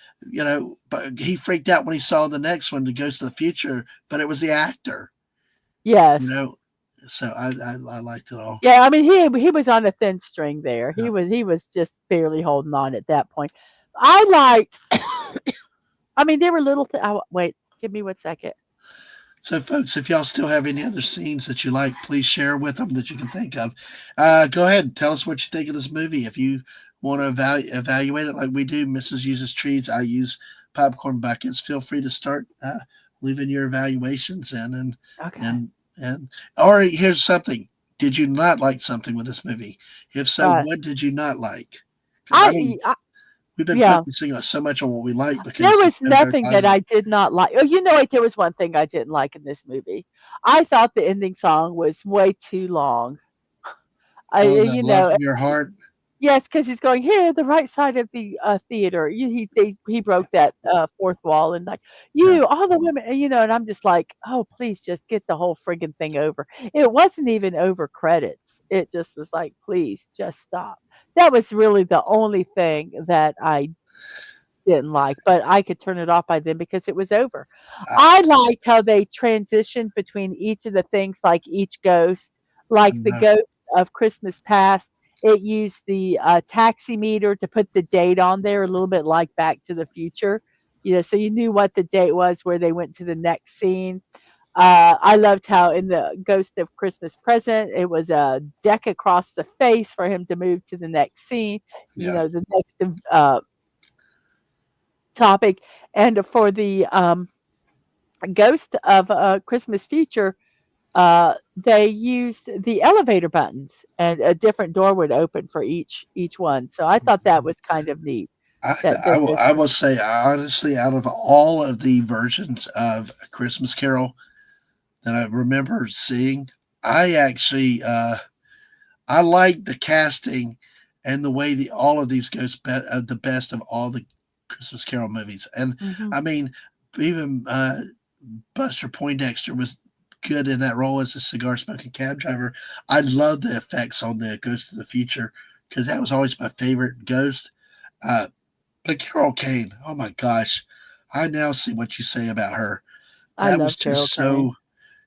but he freaked out when he saw the next one, The Ghost of the Future, but it was the actor. You Yes. know, so I liked it all. Yeah, I mean, he was on a thin string there. Yeah. He was just barely holding on at that point. I liked I mean, there were little wait, give me one second. So, folks, if y'all still have any other scenes that you like, please share with them that you can think of. Go ahead and tell us what you think of this movie. If you want to evaluate it like we do, Mrs. uses treats, I use popcorn buckets. Feel free to start leaving your evaluations in, Okay. and and or here's something. Did you not like something with this movie? If so, Uh, what did you not like? Because I mean, I we've been yeah. focusing on so much on what we like There because it's was been very nothing that positive. I did not like. Oh, you know what? There was one thing I didn't like in this movie. I thought the ending song was way too long. Oh, the You love know, from your heart. yes, because he's going, "Here, the right side of the, theater." He broke that, 4th wall and, like, Yeah. "You, all the women," and I'm just like, "Oh, please just get the whole frigging thing over." It wasn't even over credits. It just was like, "Please, just stop." That was really the only thing that I didn't like, but I could turn it off by then because it was over. I, I liked how they transitioned between each of the things, like each ghost, like the uh, ghost of Christmas Past. It used the taximeter to put the date on there, a little bit like Back to the Future. So you knew what the date was where they went to the next scene. I loved how in the Ghost of Christmas Present, it was a deck across the face for him to move to the next scene. yeah. The next topic. And for the Ghost of Christmas Future, they used the elevator buttons, and a different door would open for each one. So I thought that was kind of neat. That there's I will say honestly, out of all of the versions of A Christmas Carol that I remember seeing, I actually I like the casting and the way the all of these goes the best of all the Christmas Carol movies. And Mhm. I mean, even Buster Poindexter was good in that role as a cigar smoking cab driver. I love the effects on the Ghost of the Future because that was always my favorite ghost. Uh, but Carol Kane, oh my gosh, I now see what you say about her. I That was love Carol just Kane. so,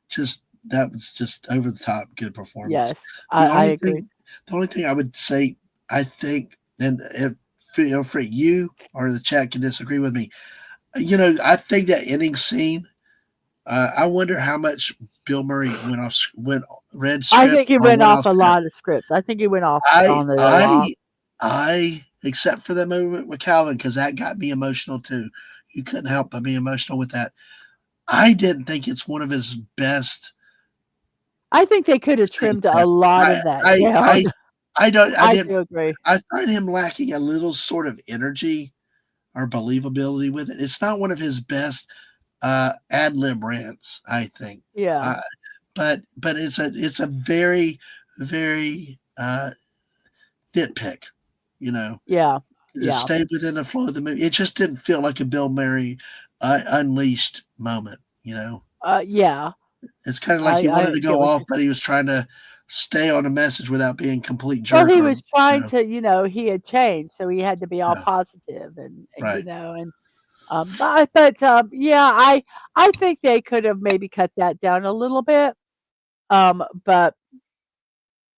just that was just over the top good performance. Yes, I agree. The only thing I would say, I think, and if for you or the chat can disagree with me, I think that ending scene. I wonder how much Bill Murray went read I script think he or went went off off a script. lot of scripts. I think he went off I on it a lot. I except for the moment with Calvin because that got me emotional too. You couldn't help but be emotional with that. I didn't think it's one of his best I think they could have scenes trimmed a there. lot I of that I down. I I don't I I didn't do agree. I find him lacking a little sort of energy or believability with it. It's not one of his best ad lib rants, I think. Yeah, Uh, but it's a very very nitpick, you know. yeah, Just yeah, stay within the flow of the movie. It just didn't feel like a Bill Murray unleashed moment, you know. yeah. It's kind of like he wanted I to get go what off, you're but he was trying to stay on a message without being a complete Well, jerk he or was trying to, he had changed, so he had to be all yeah, positive right. yeah, I think they could have maybe cut that down a little bit. But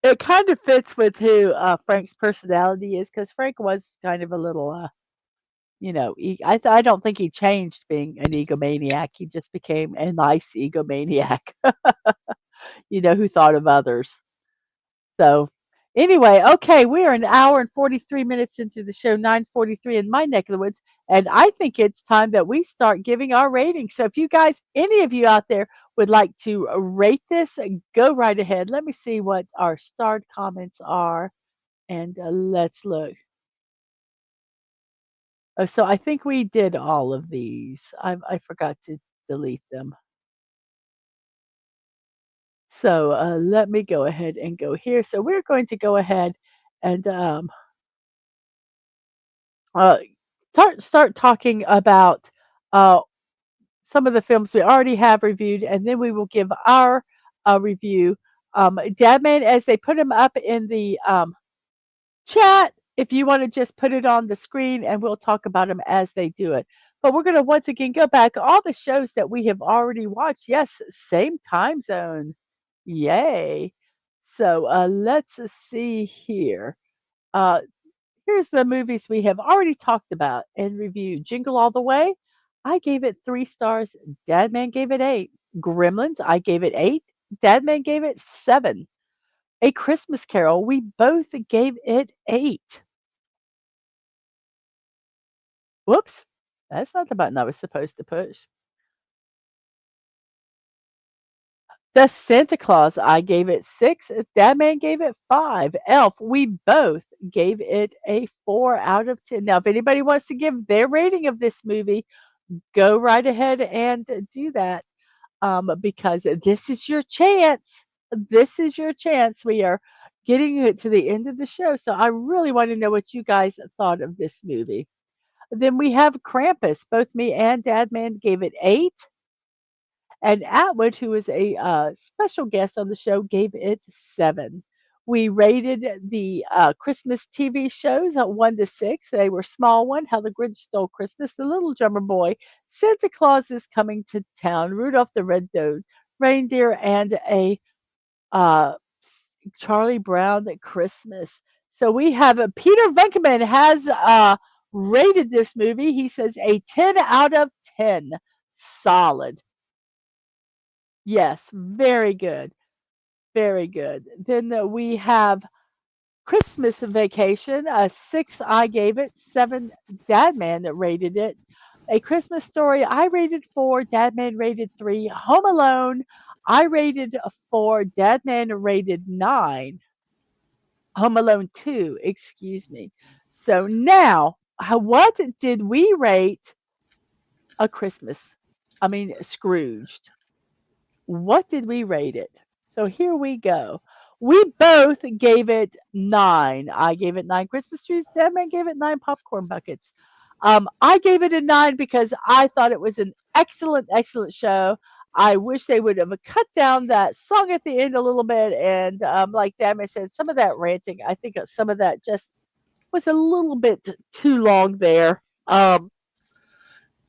it kind of fits with who Frank's personality is because Frank was kind of a little, I don't think he changed being an egomaniac. He just became a nice egomaniac, who thought of others. So, anyway, okay, we are an hour and 43 minutes into the show, 9:43 in my neck of the woods, and I think it's time that we start giving our ratings. So, if you guys, any of you out there would like to rate this, go right ahead. Let me see what our starred comments are, and let's look. Oh, so I think we did all of these. I forgot to delete them. So let me go ahead and go here. So we're going to go ahead and uh, start talking about uh, some of the films we already have reviewed, and then we will give our review. Dadman, as they put them up in the chat, if you want to just put it on the screen, and we'll talk about them as they do it. But we're going to once again go back all the shows that we have already watched. Yes, same time zone. Yay. So let's see here. Uh, Here's the movies we have already talked about and reviewed. Jingle All the Way, I gave it 3 stars. Dadman gave it 8. Gremlins, I gave it 8. Dadman gave it 7. A Christmas Carol, we both gave it 8. Whoops, that's not the button I was supposed to push. The Santa Claus, I gave it 6. Dadman gave it 5. Elf, we both gave it a 4 out of 10. Now, if anybody wants to give their rating of this movie, go right ahead and do that, because this is your chance. This is your chance. We are getting it to the end of the show, so I really want to know what you guys thought of this movie. Then we have Krampus. Both me and Dadman gave it 8. And Atwood, who is a special guest on the show, gave it 7. We rated the Christmas TV shows 1 to 6. They were Small One, How the Grinch Stole Christmas, The Little Drummer Boy, Santa Claus is Coming to Town, Rudolph the Red-Nosed Reindeer, and a uh, Charlie Brown at Christmas. So we have Peter Venkman has rated this movie. He says a 10 out of 10. Solid. Yes, very good, very good. Then we have Christmas Vacation, a 6 I gave it, 7 Dadman that rated it. A Christmas Story, I rated 4, Dadman rated 3. Home Alone, I rated 4, Dadman rated 9. Home Alone 2, excuse me. So now, what did we rate A Christmas? I mean, Scrooged. What did we rate it? So here we go. We both gave it 9. I gave it 9 Christmas trees. Deadman gave it 9 popcorn buckets. I gave it a 9 because I thought it was an excellent, excellent show. I wish they would have cut down that song at the end a little bit. And like Deadman said, some of that ranting, I think some of that just was a little bit too long there.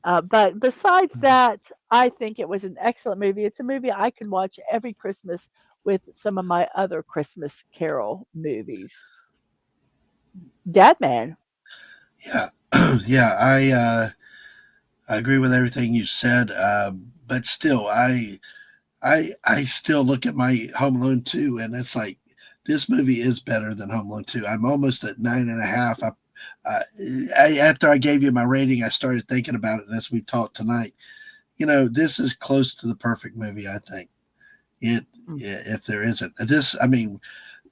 But besides that, I think it was an excellent movie. It's a movie I could watch every Christmas with some of my other Christmas Carol movies. Dadman. Yeah, yeah, I agree with everything you said. But still, I still look at my Home Alone 2, and it's like this movie is better than Home Alone 2. I'm almost at 9.5. Uh, After I gave you my rating, I started thinking about it, and as we've talked tonight, this is close to the perfect movie. I think it. Mm. If there isn't this, I mean,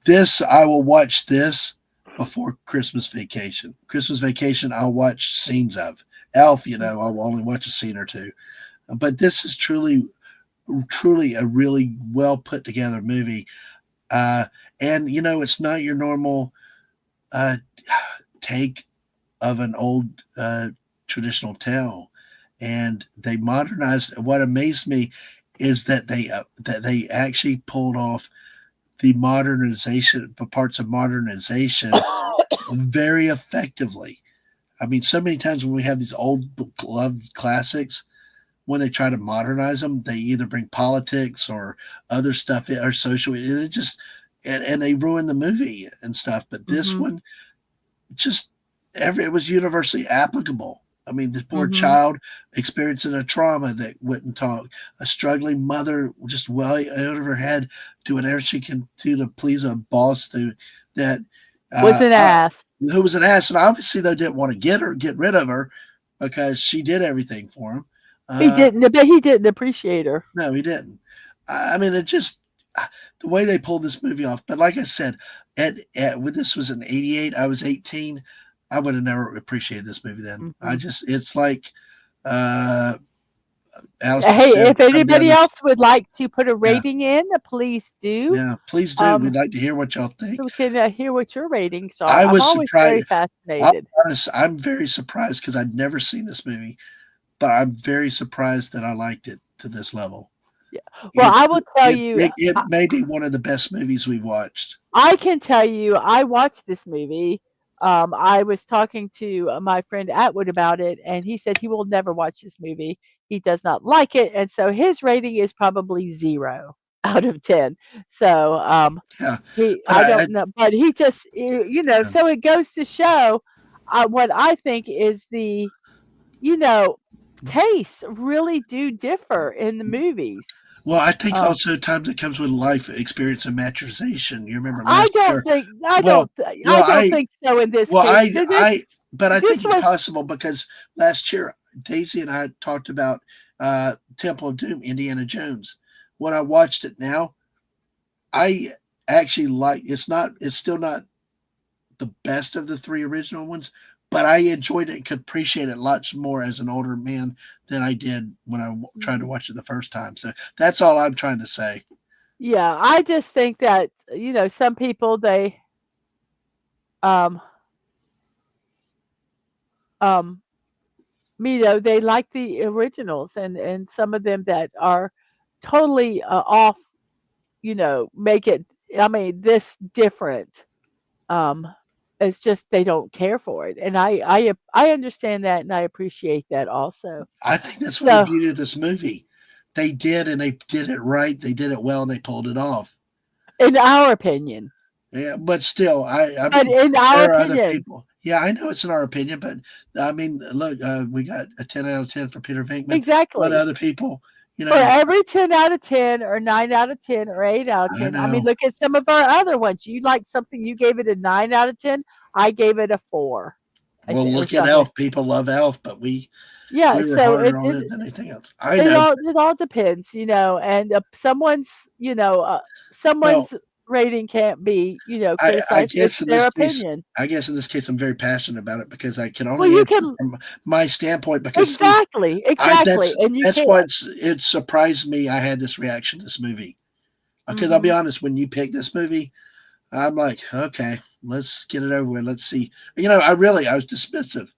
this I will watch this before Christmas Vacation. Christmas Vacation, I'll watch scenes of. Elf, I'll only watch a scene or two. But this is truly a really well put together movie. And it's not your normal uh, take of an old traditional tale, and they modernized. What amazed me is that they actually pulled off the modernization, the parts of modernization, very effectively. I mean, so many times when we have these old beloved classics, when they try to modernize them, they either bring politics or other stuff or social. It just and they ruin the movie and stuff. But this Mm-hmm. one just it was universally applicable. I mean, this poor Mm-hmm. child experiencing a trauma that wouldn't talk, a struggling mother just well out of her head doing everything she can do to please a boss that Was uh, an uh, ass. who was an ass, and obviously they didn't want to get rid of her because she did everything for him. He didn't, but he didn't appreciate her. No, he didn't. I mean, it just the way they pulled this movie off. But like I said, when this was in '88, I was 18. I would have never appreciated this movie then. Mm-hmm. It's like uh, Alistair Hey, said, if come down anybody this. else would like to put a Yeah, rating in, please do. yeah. Please do. Um, We'd like to hear what y'all think. so we can hear what your ratings are. I I'm was always very surprised. I'll fascinated. be honest, I'm very surprised because I'd never seen this movie, but I'm very surprised that I liked it to this level. Yeah. Well, It I will tell it you, it, it may be one of the best movies we've watched. I can tell you, I watched this movie. I was talking to my friend Atwood about it, and he said he will never watch this movie. He does not like it, and so his rating is probably 0 out of 10. So, Yeah, but I don't know, but he just, yeah. so it goes to show, what I think is you know, tastes really do differ in the movies. Well, I think Um, also times it comes with life experience and maturization. You remember I last don't year? think Well, well, I don't think so in this case. but I think This it's was possible because last year Daisy and I talked about Temple of Doom, Indiana Jones. When I watched it now, I actually like. It's still not the best of the three original ones, but I enjoyed it and could appreciate it lots more as an older man than I did when I tried to Mhm. watch it the first time. So that's all I'm trying to say. Yeah, I just think that, some people um um they like the originals, and some of them that are totally off, make it, I mean, this different. Um, it's just they don't care for it, and I understand that, and I appreciate that also. I think that's what the So, beauty of this movie. They did, and they did it right. They did it well, and they pulled it off. in our opinion, Yeah, but still, I but mean, in our there are other opinion, people. Yeah, I know it's in our opinion, but I mean, look, we got a 10 out of 10 for Peter Venkman. A lot of exactly. other people, you For know, every 10 out of 10 or 9 out of 10 or 8 out of I 10, I mean, know. look at some of our other ones. You like something, you gave it a 9 out of 10. I gave it a 4, I Well, think, or look at something. Elf. People love Elf, but Yeah, we were so harder on it than anything else. I it know. all depends, and Well, someone's rating can't be, I criticized. guess It's in their this case, opinion. I'm very passionate about it because I can Well, only you answer can from my standpoint. Because see, exactly, I exactly, and you that's can. what's it surprised me. I had this reaction to this movie because I'll be Mhm. honest. When you picked this movie, I'm like, okay, let's get it over with. Let's see. I was dismissive,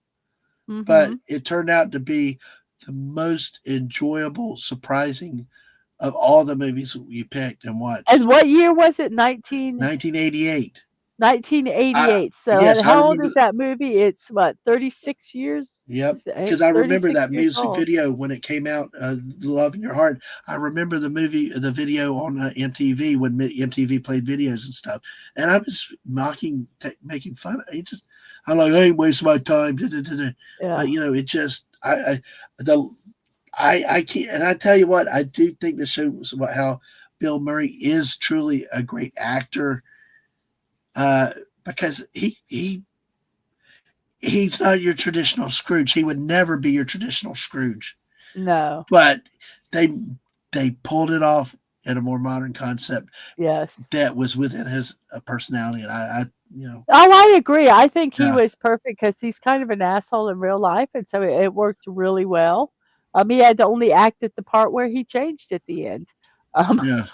but Mhm. it turned out to be the most enjoyable, surprising of all the movies you picked and And watched. what year was it? 1988. I 1988. So, yes, and I how old remember. is that movie? It's what, 36 years? Yep, Is it because I remember 36 that years music old? video when it came out, "Love in Your Heart." I remember the video on MTV when MTV played videos and stuff, and I was making fun. I'm like, I ain't wasting my time. Da, da, da, da. Yeah. But it just, the, I can't. And I tell you what, I do think this shows about how Bill Murray is truly a great actor, uh, because he's not your traditional Scrooge. He would never be your traditional Scrooge. No. But they they pulled it off in a more modern concept Yes. that was within his personality, and I Oh, I agree. I think he yeah, was perfect because he's kind of an asshole in real life, and so it worked really well. He had to only act at the part where he changed at the end. Um, yeah.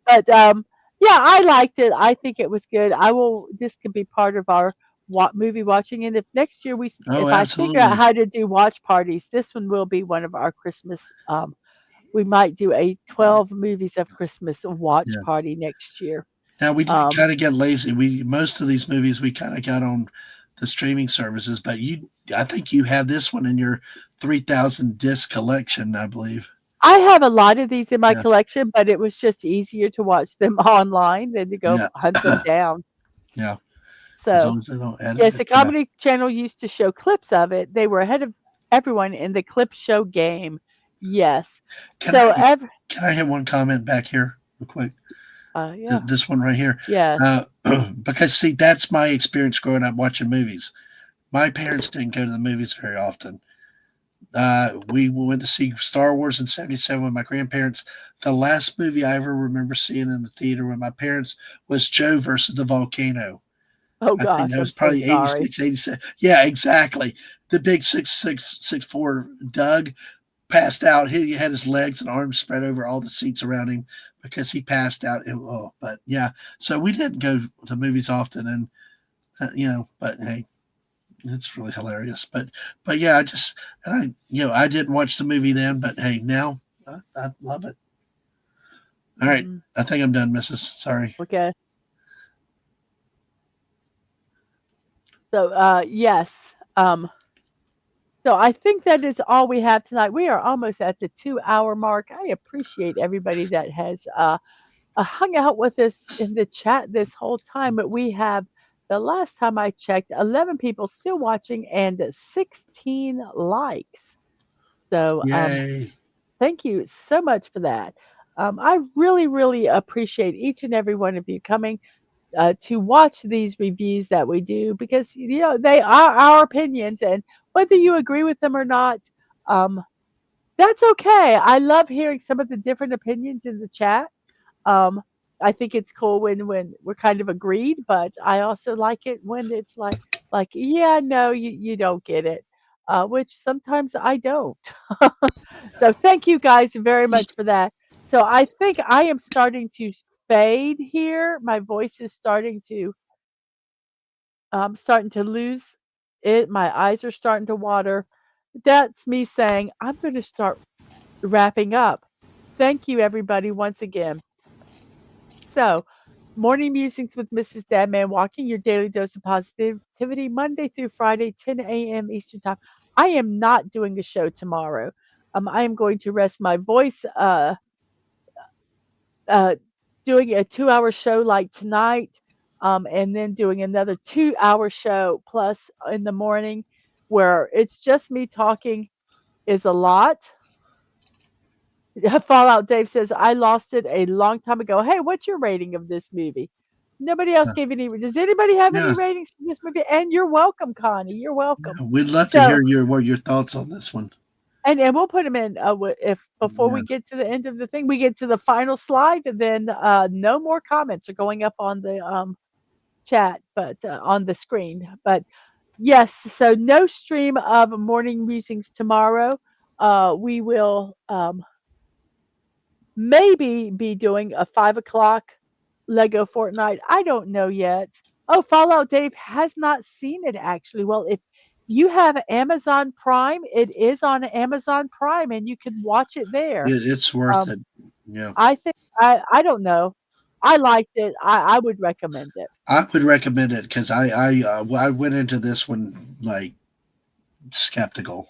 but yeah, I liked it. I think it was good. This could be part of our movie watching, and if next year Oh, if I figure out absolutely. how to do watch parties, this one will be one of our Christmas. We might do a 12 movies of Christmas watch Yeah. party next year. Now we did Um, kind of get lazy. We most of these movies we kind of got on the streaming services, but I think you have this one in your 3,000 disc collection, I believe. I have a lot of these in my Yeah, collection, but it was just easier to watch them online than to yeah, go hunt them down. yeah. As So, long as they don't edit yes, it. the Yeah. Comedy Channel used to show clips of it. They were ahead of everyone in the clip show game. Yes. Can I So, ev can I have one comment back here real quick? yeah, This one right here, yes. uh, because see, that's my experience growing up watching movies. My parents didn't go to the movies very often. We went to see Star Wars in '77 with my grandparents. The last movie I ever remember seeing in the theater with my parents was Joe versus the Volcano. Oh I think gosh, that I'm was so probably sorry. 86, 87. Yeah, exactly. The big 6'6", 6'4" Doug. passed out. He had his legs and arms spread over all the seats around him because he passed out. Oh, but yeah, so we didn't go to movies often, and but hey, it's really hilarious. But yeah, I didn't watch the movie then, but hey, now I love it. All right, Mhm. I think I'm done, Mrs. Sorry. Okay. So, yes. So I think that is all we have tonight. We are almost at the 2-hour mark. I appreciate everybody that has hung out with us in the chat this whole time. But we have, the last time I checked, 11 people still watching and 16 likes. So Yay. thank you so much for that. I really, really appreciate each and every one of you coming to watch these reviews that we do because they are our opinions, and whether you agree with them or not, um, that's okay. I love hearing some of the different opinions in the chat. Um, I think it's cool when we're kind of agreed, but I also like it when it's like yeah, no, you don't get it, which sometimes I don't. So thank you guys very much for that. So I think I am starting to fade here. My voice is starting to lose it. My eyes are starting to water. That's me saying I'm going to start wrapping up. Thank you, everybody, once again. So, morning musings with Mrs. Dadman Walking, your daily dose of positivity, Monday through Friday, 10 a.m. Eastern Time. I am not doing a show tomorrow. I am going to rest my voice. Uh, Doing a 2-hour show like tonight, and then doing another 2-hour show plus in the morning, where it's just me talking is a lot. Fallout Dave says, I lost it a long time ago. Hey, what's your rating of this movie? Nobody else gave any. Does anybody have any Yeah, ratings for this movie? And you're welcome, Connie. You're welcome. yeah, we'd love to So, hear your thoughts on this one. and we'll put them in if before Yeah, we get to the end of the thing, we get to the final slide, and then no more comments are going up on the chat, but on the screen. But yes, so no stream of morning musings tomorrow. We will maybe be doing a 5 o'clock Lego Fortnite. I don't know yet. Oh, Fallout Dave has not seen it actually. Well, if you have Amazon Prime, it is on Amazon Prime and you can watch it there. it's worth Um, it. Yeah, I think I don't know. I liked it. I would recommend it. I would recommend it because I went into this one like skeptical.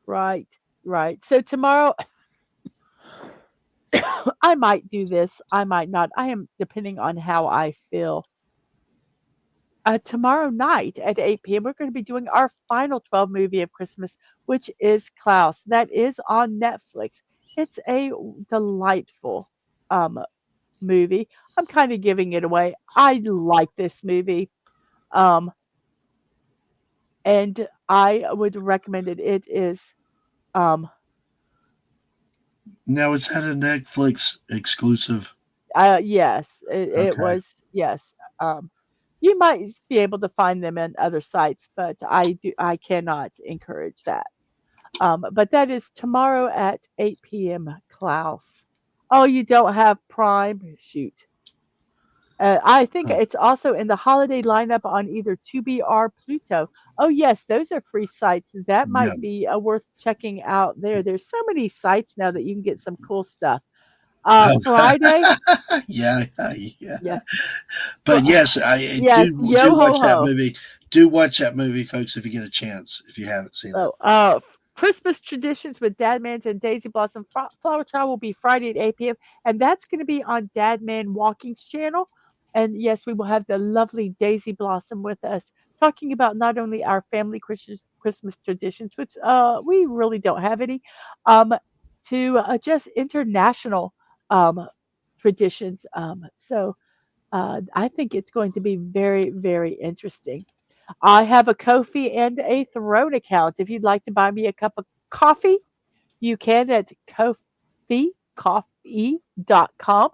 Right, right. So tomorrow I might do this. I might not. I am depending on how I feel. Tomorrow night at 8 p.m., we're going to be doing our final 12 movie of Christmas, which is Klaus. That is on Netflix. It's a delightful um, movie. I'm kind of giving it away. I like this movie, um, and I would recommend it. It is, um, Now, is that a Netflix exclusive? yes, it Okay. was, yes. Um, you might be able to find them in other sites, but I cannot encourage that. But that is tomorrow at 8 p.m. Klaus. Oh, you don't have Prime? Shoot. I think Oh, it's also in the holiday lineup on either Tubi or Pluto. Oh, yes, those are free sites. That yeah. might be worth checking out there. There's so many sites now that you can get some cool stuff. Oh, Friday, yeah, yeah. yeah. But yes, I Yes, do yo ho watch that ho. movie. Do watch that movie, folks, if you get a chance. If you haven't seen it. Oh, Christmas traditions with Dadmans and Daisy Blossom Flower Child will be Friday at 8 p.m. And that's going to be on Dadman Walking's channel. And yes, we will have the lovely Daisy Blossom with us, talking about not only our family Christmas traditions, which we really don't have any, um, to just international um, traditions. I think it's going to be very, very interesting. I have a Ko-fi and a Throne account. If you'd like to buy me a cup of coffee, you can at Ko-fi, coffee.com.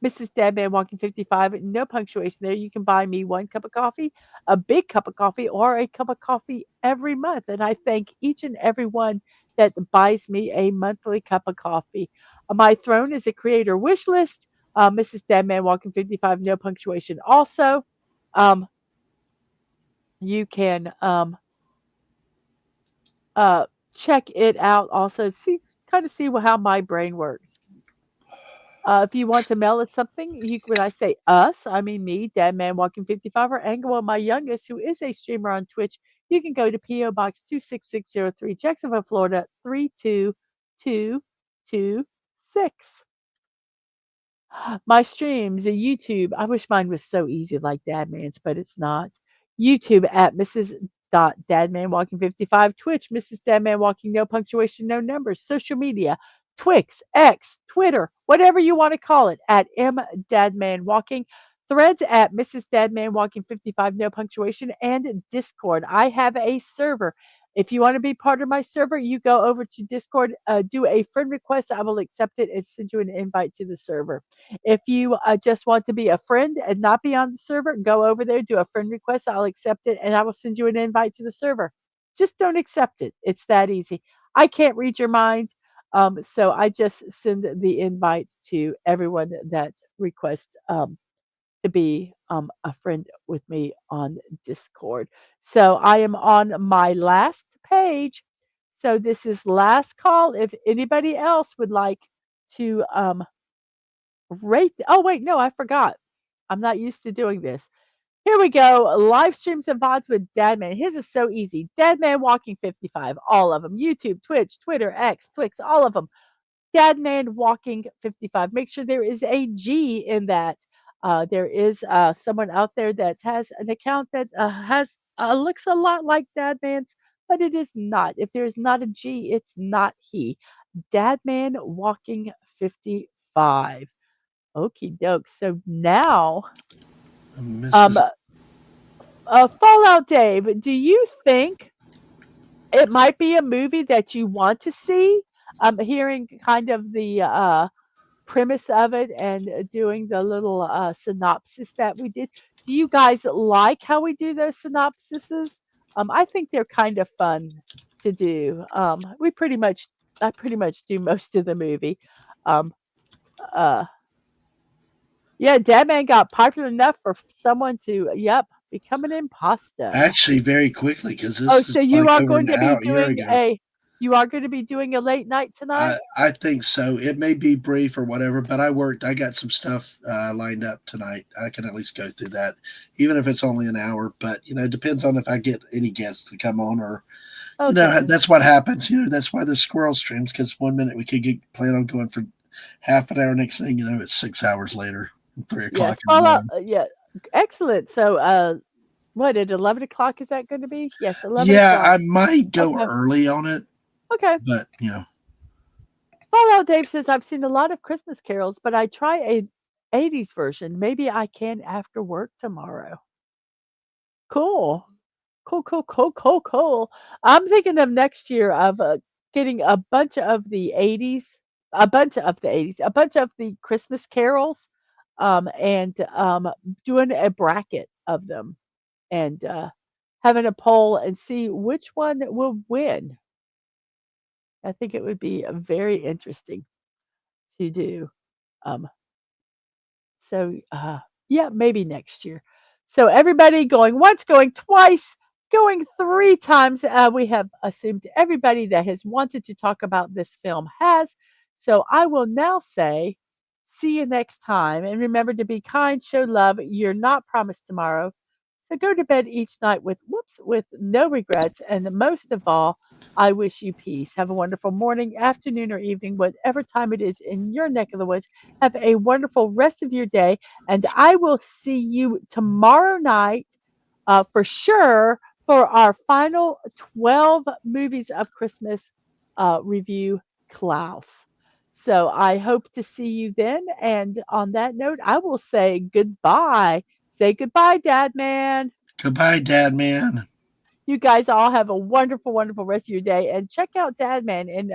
Mrs. Deadman Walking 55, no punctuation there. You can buy me one cup of coffee, a big cup of coffee, or a cup of coffee every month. And I thank each and every one that buys me a monthly cup of coffee. My throne is a creator wish list. Mrs. Deadman Walking 55, no punctuation. Also, um, you can uh, check it out. Also, see kind of see how my brain works. If you want to mail us something, when I say us, I mean me, Dead Man Walking 55, or Angela, my youngest, who is a streamer on Twitch. You can go to P.O. Box 26603, Jacksonville, Florida 32226. My streams, YouTube. I wish mine was so easy like Dadman's, but it's not. YouTube at Mrs. Dadman Walking 55. Twitch, Mrs. Dadman Walking, no punctuation, no numbers. Social media, Twix, X, Twitter, whatever you want to call it, at M Dadman Walking. Threads at Mrs. Dadman Walking 55, no punctuation, and Discord. I have a server. If you want to be part of my server, you go over to Discord, do a friend request. I will accept it and send you an invite to the server. If you just want to be a friend and not be on the server, go over there, do a friend request. I'll accept it and I will send you an invite to the server. Just don't accept it. It's that easy. I can't read your mind. So I just send the invite to everyone that requests to be a friend with me on Discord. So I am on my last page. So this is last call. If anybody else would like to rate. Oh, wait, no, I forgot. I'm not used to doing this. Here we go. Live streams and VODs with Dadman. His is so easy. Dadman Walking 55, all of them. YouTube, Twitch, Twitter, X, Twix, all of them. Dadman Walking 55. Make sure there is a G in that. There is someone out there that has an account that has looks a lot like Dadman's, but it is not. If there is not a G, it's not he. Dadman Walking 55. Okie doke. So now, um, Mrs. Fallout Dave, do you think it might be a movie that you want to see? Hearing kind of the premise of it and doing the little synopsis that we did. Do you guys like how we do those synopsises? I think they're kind of fun to do. I pretty much do most of the movie. Um, uh, Yeah, Deadman got popular enough for someone to, yep, become an imposter. Actually, very quickly, because Oh, this is so you like are over going an to be hour, year doing ago. a late night I tonight? I think so. It may be brief or whatever, but I got some stuff lined up tonight. I can at least go through that, even if it's only an hour. But it depends on if I get any guests to come on, or Okay. that's what happens. That's why the squirrel streams. Because one minute we could plan on going for half an hour, next thing it's 6 hours later, 3 o'clock Yes. in the Fallout. morning. Yeah. Excellent. So, what at 11 o'clock is that going to be? Yes, eleven Yeah, o'clock. I might go Okay. early on it, Okay. but Fallout Dave says I've seen a lot of Christmas carols, but I try a 80s version. Maybe I can after work tomorrow. Cool. Cool, cool, cool, cool, cool. I'm thinking of next year of, getting a bunch of the '80s, a bunch of the Christmas carols, and, doing a bracket of them and, having a poll and see which one will win. I think it would be, very interesting to do. Um So, yeah, maybe next year. So everybody going once, going twice, going 3 times. We have assumed everybody that has wanted to talk about this film has. So I will now say, see you next time. And remember to be kind, show love. You're not promised tomorrow. So go to bed each night with no regrets. And most of all, I wish you peace. Have a wonderful morning, afternoon, or evening, whatever time it is in your neck of the woods. Have a wonderful rest of your day. And I will see you tomorrow night for sure for our final 12 movies of Christmas review, Klaus. So I hope to see you then. And on that note, I will say goodbye. Say goodbye, Dad Man. goodbye, Dad, man. You guys all have a wonderful, wonderful rest of your day. And check out Dad Man in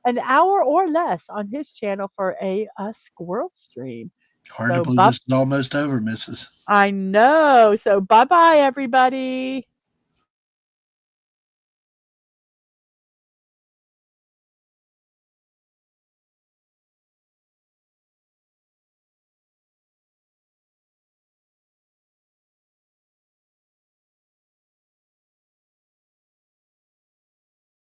an hour or less on his channel for a squirrel stream. Hard to So, believe this is almost over, Mrs. I know. So, bye bye, everybody.